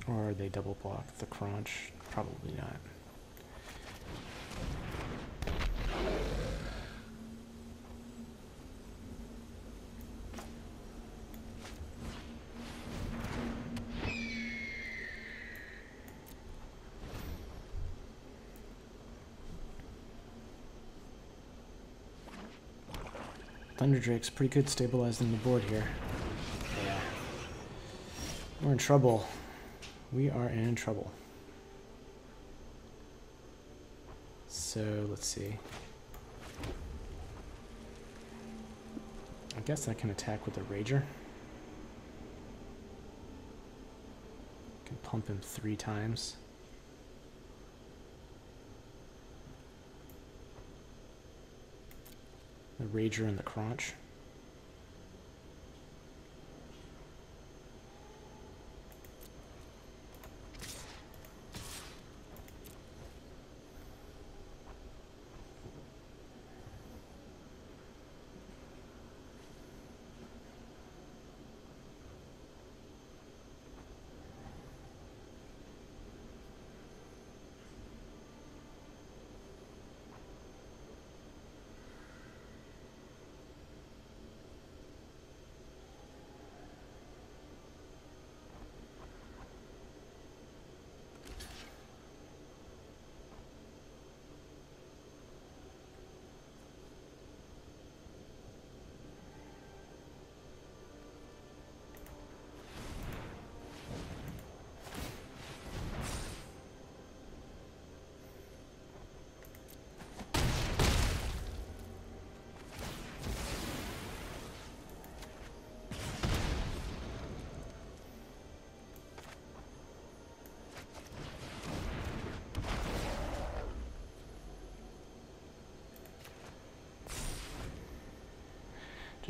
Or they double block the crunch. Probably not. Thunderdrake's pretty good stabilizing the board here. Yeah. We're in trouble. We are in trouble. So, let's see. I guess I can attack with a Rager. Can pump him 3 times. The Rager and the Crunch.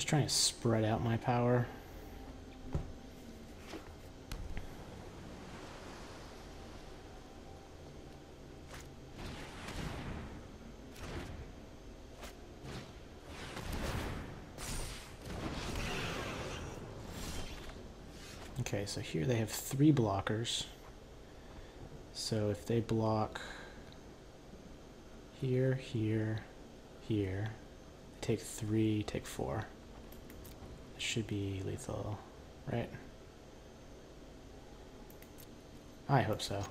Just trying to spread out my power. Okay, so here they have 3 blockers. So if they block here, here, here, take 3, take 4. It should be lethal, right? I hope so.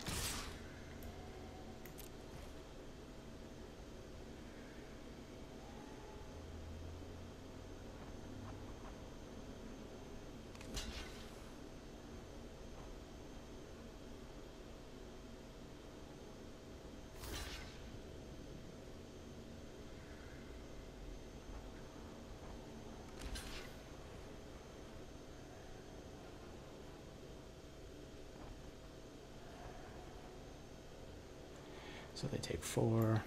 So they take 4.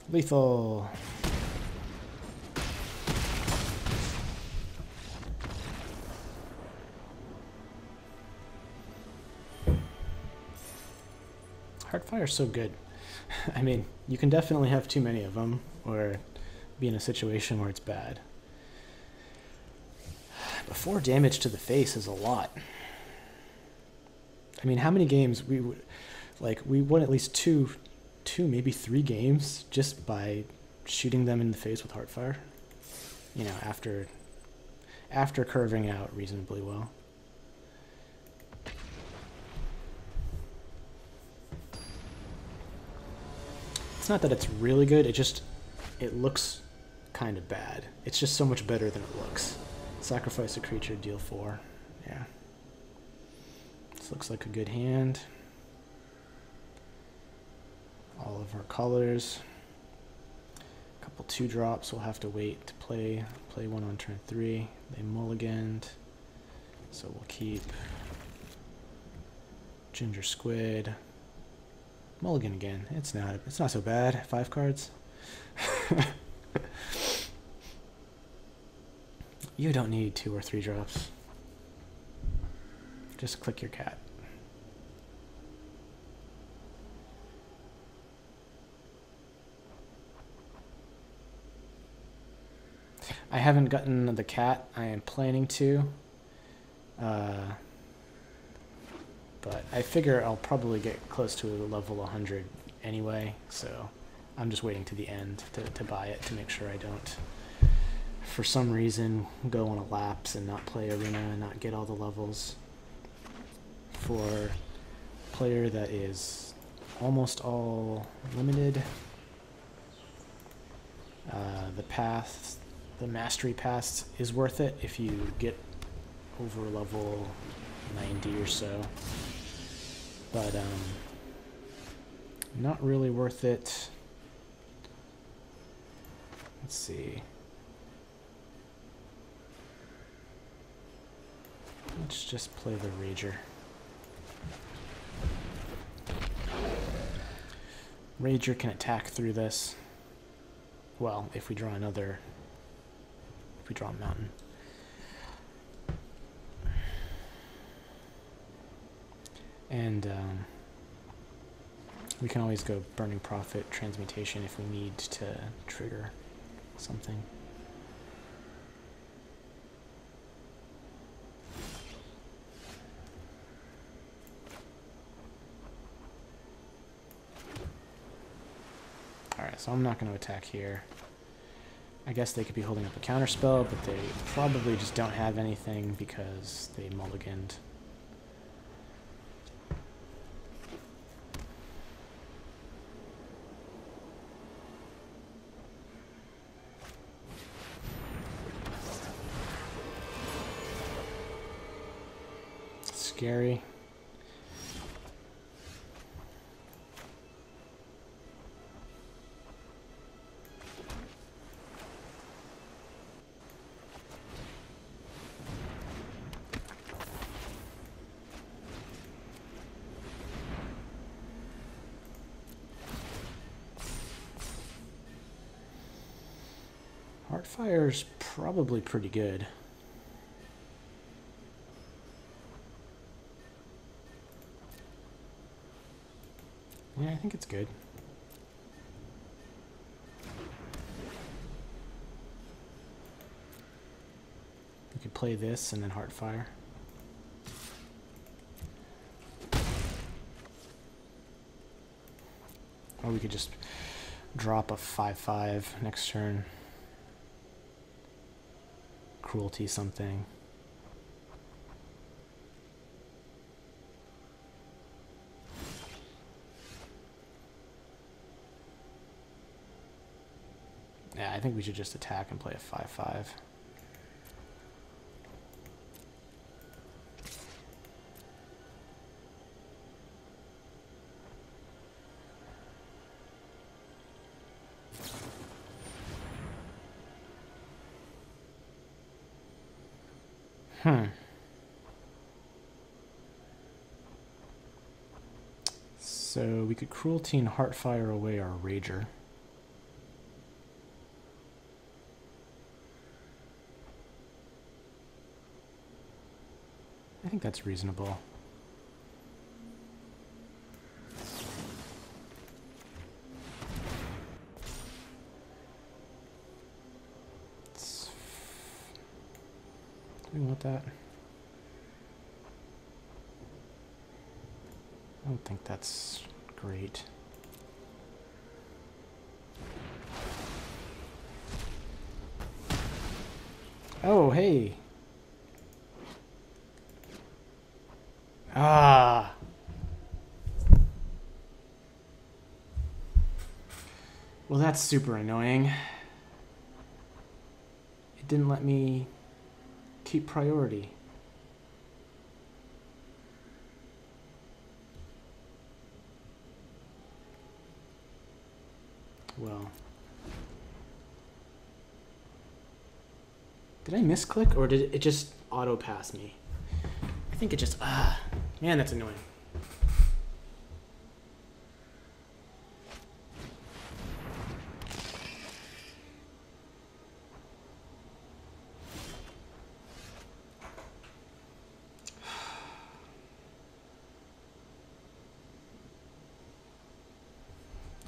Lethal. Heartfire is so good. I mean, you can definitely have too many of them, or be in a situation where it's bad. But 4 damage to the face is a lot. I mean, how many games we won at least two, maybe 3 games just by shooting them in the face with Heartfire. You know, after curving out reasonably well. It's not that it's really good, it looks kind of bad. It's just so much better than it looks. Sacrifice a creature, deal 4. Yeah. This looks like a good hand. All of our colors. A couple 2-drops we'll have to wait to play. Play one on turn 3. They mulliganed. So we'll keep Ginger Squid. Mulligan again. It's not so bad. 5 cards. You don't need 2 or 3 drops. Just click your cat. I haven't gotten the cat. I am planning to. But I figure I'll probably get close to level 100 anyway, so I'm just waiting to the end to buy it to make sure I don't, for some reason, go on a lapse and not play Arena and not get all the levels. For a player that is almost all limited, the mastery pass is worth it if you get over level 90 or so, but not really worth it. Let's see. Let's just play the Rager. Rager can attack through this. Well, if we draw a mountain. And we can always go Burning Prophet, Transmutation if we need to trigger something. Alright, so I'm not going to attack here. I guess they could be holding up a counterspell, but they probably just don't have anything because they mulliganed. Scary. Heartfire's probably pretty good. Yeah, I think it's good. We could play this and then Heartfire. Or we could just drop a 5/5 next turn. Cruelty something. Yeah, I think we should just attack and play a 5/5. So we could Cruelty and Heartfire away our Rager. I think that's reasonable. Do we want that? I don't think that's great. Oh, hey. Ah. Well, that's super annoying. It didn't let me keep priority. Well. Did I misclick or did it just auto pass me? I think it just, man, that's annoying.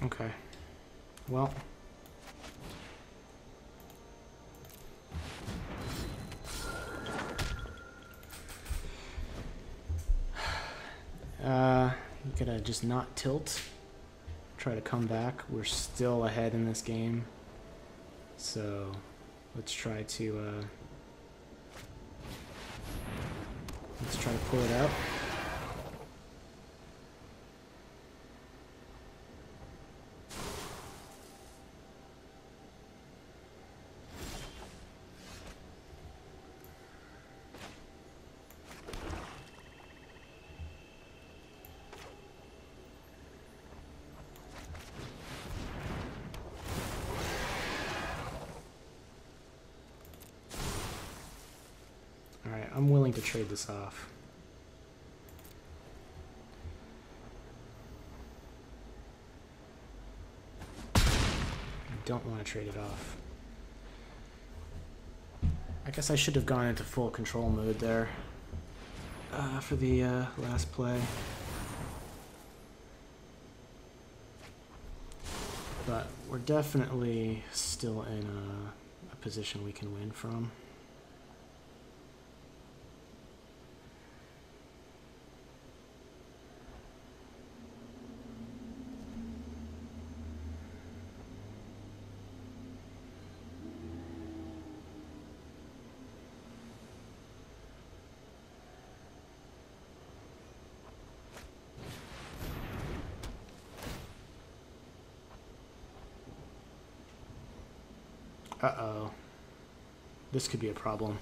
Okay. Well. You gotta just not tilt. Try to come back. We're still ahead in this game. So let's try to pull it out. Alright, I'm willing to trade this off. I don't want to trade it off. I guess I should have gone into full control mode there for the last play. But we're definitely still in a position we can win from. Uh-oh. This could be a problem.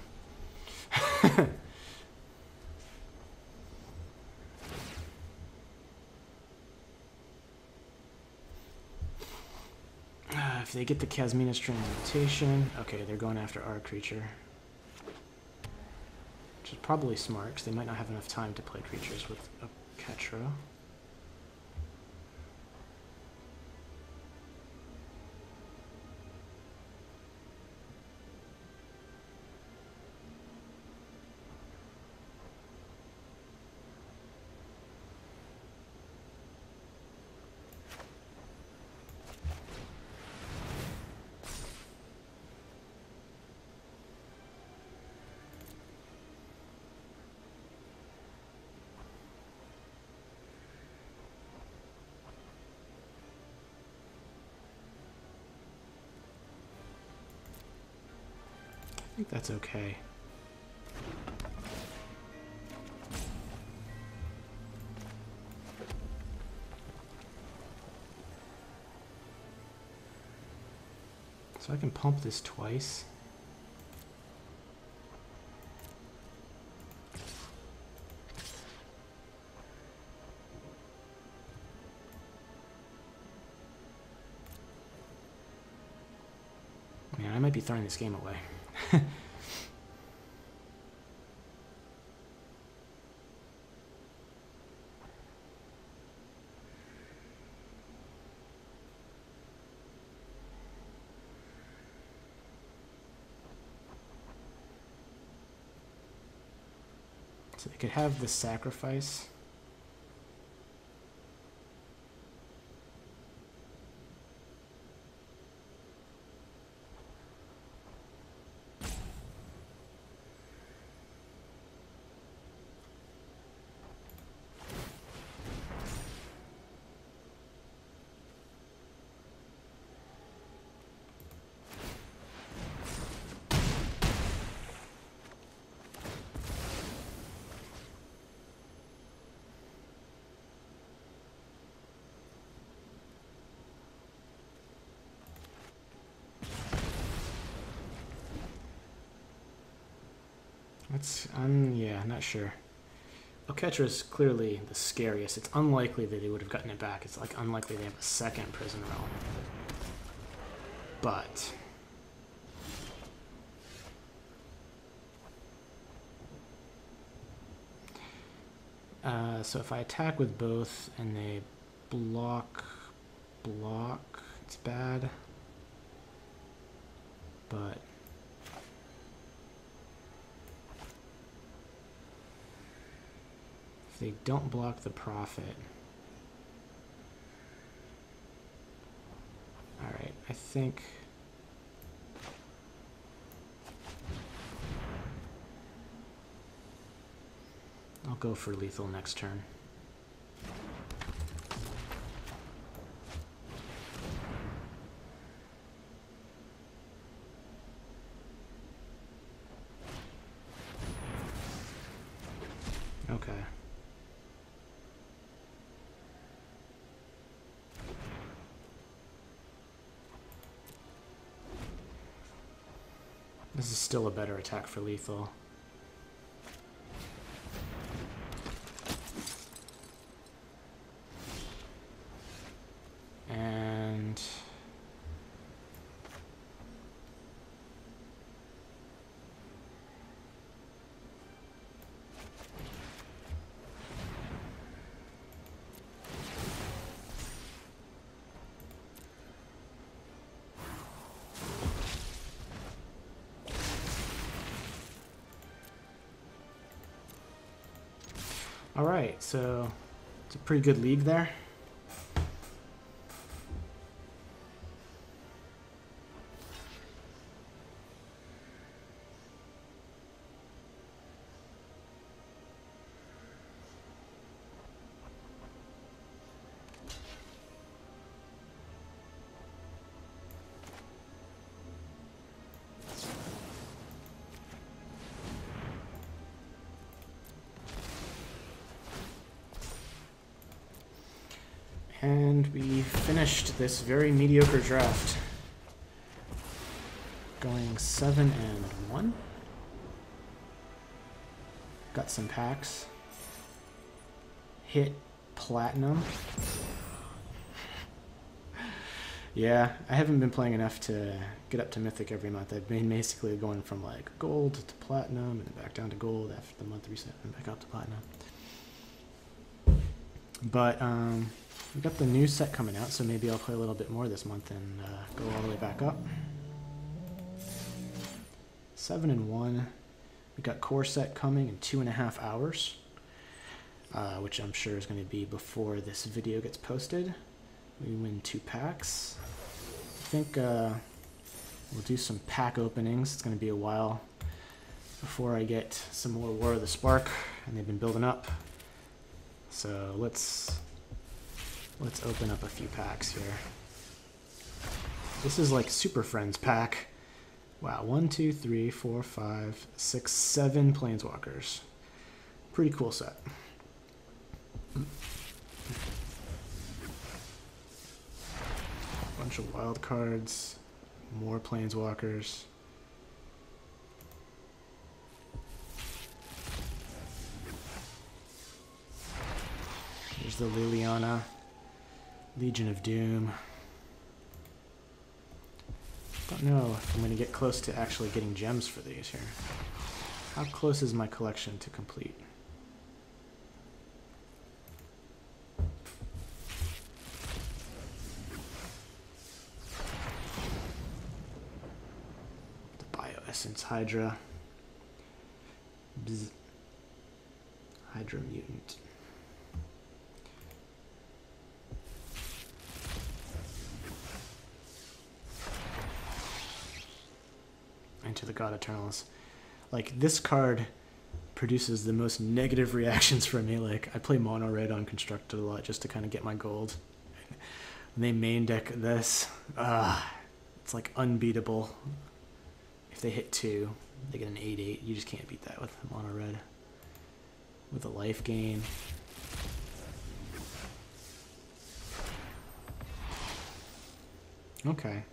If they get the Casmina's transmutation, okay, they're going after our creature. Which is probably smart, because they might not have enough time to play creatures with a Ketro. think that's okay. So I can pump this twice. Man, I might be throwing this game away. So they could have the sacrifice. Yeah, not sure. Oketra is clearly the scariest. It's unlikely that they would have gotten it back. It's like unlikely they have a second prison realm. But so if I attack with both and they block, it's bad. But they don't block the Prophet. Alright, I think I'll go for lethal next turn. Okay. This is still a better attack for lethal. And all right, so it's a pretty good lead there. And we finished this very mediocre draft. Going 7-1. Got some packs. Hit platinum. Yeah, I haven't been playing enough to get up to Mythic every month. I've been basically going from like gold to platinum and back down to gold after the month reset and back up to platinum. But we got the new set coming out, so maybe I'll play a little bit more this month and go all the way back up. 7-1. We got core set coming in 2.5 hours, which I'm sure is going to be before this video gets posted. We win 2 packs. I think we'll do some pack openings. It's going to be a while before I get some more War of the Spark, and they've been building up. So let's open up a few packs here. This is like Super Friends pack. Wow, 1, 2, 3, 4, 5, 6, 7 Planeswalkers. Pretty cool set. Bunch of wild cards, more Planeswalkers. Here's the Liliana, Legion of Doom. Don't know if I'm going to get close to actually getting gems for these here. How close is my collection to complete? The Bioessence Hydra. Bzz. Hydra Mutant. Into the God Eternals. Like, this card produces the most negative reactions from me. Like, I play mono red on Constructed a lot just to kind of get my gold. When they main deck this, it's like unbeatable. If they hit 2, they get an 8/8. You just can't beat that with mono red. With a life gain. Okay.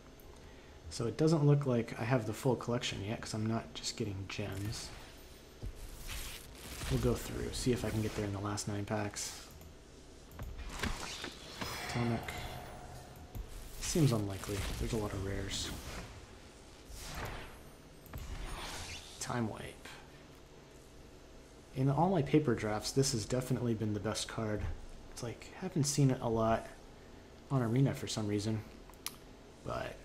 So it doesn't look like I have the full collection yet because I'm not just getting gems. We'll go through, see if I can get there in the last 9 packs. Atomic. Seems unlikely. There's a lot of rares. Time Wipe. In all my paper drafts, this has definitely been the best card. It's like, haven't seen it a lot on Arena for some reason. But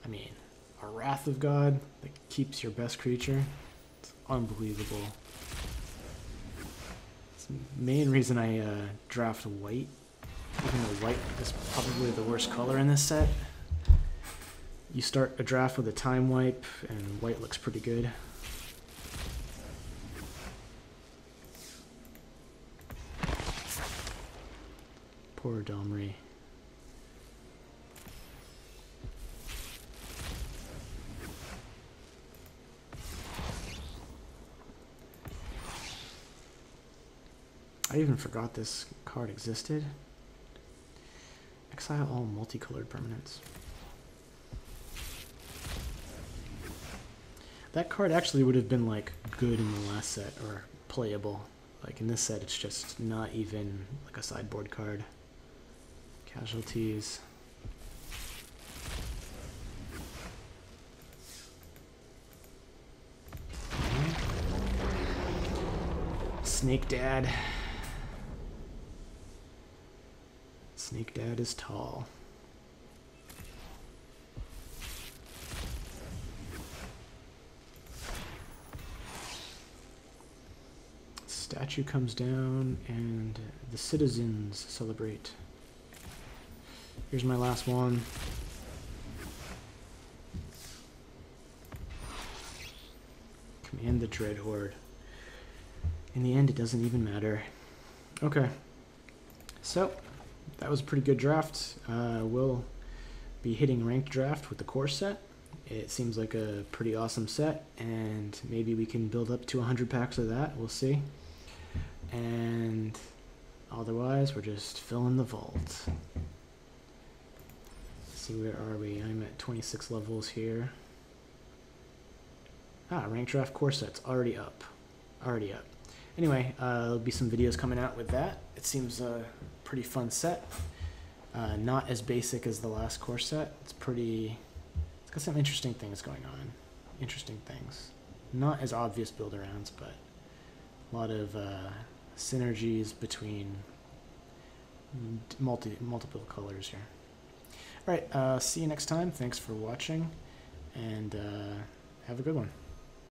I mean, a Wrath of God that keeps your best creature. It's unbelievable. It's the main reason I draft white, even though white is probably the worst color in this set. You start a draft with a Time Wipe, and white looks pretty good. Poor Domri. I even forgot this card existed. Exile all multicolored permanents. That card actually would have been like good in the last set, or playable. Like in this set it's just not even like a sideboard card. Casualties. Snake Dad. Snake Dad is tall. Statue comes down and the citizens celebrate. Here's my last one. Command the Dread Horde. In the end, it doesn't even matter. Okay. So, that was a pretty good draft. We'll be hitting ranked draft with the core set. It seems like a pretty awesome set, and maybe we can build up to 100 packs of that. We'll see. And otherwise, we're just filling the vault. Let's see, where are we? I'm at 26 levels here. Ranked draft core set's already up. Already up. Anyway, there'll be some videos coming out with that. It seems a pretty fun set. Not as basic as the last core set. It's got some interesting things going on. Interesting things. Not as obvious build-arounds, but a lot of synergies between multiple colors here. Alright, see you next time. Thanks for watching, and have a good one.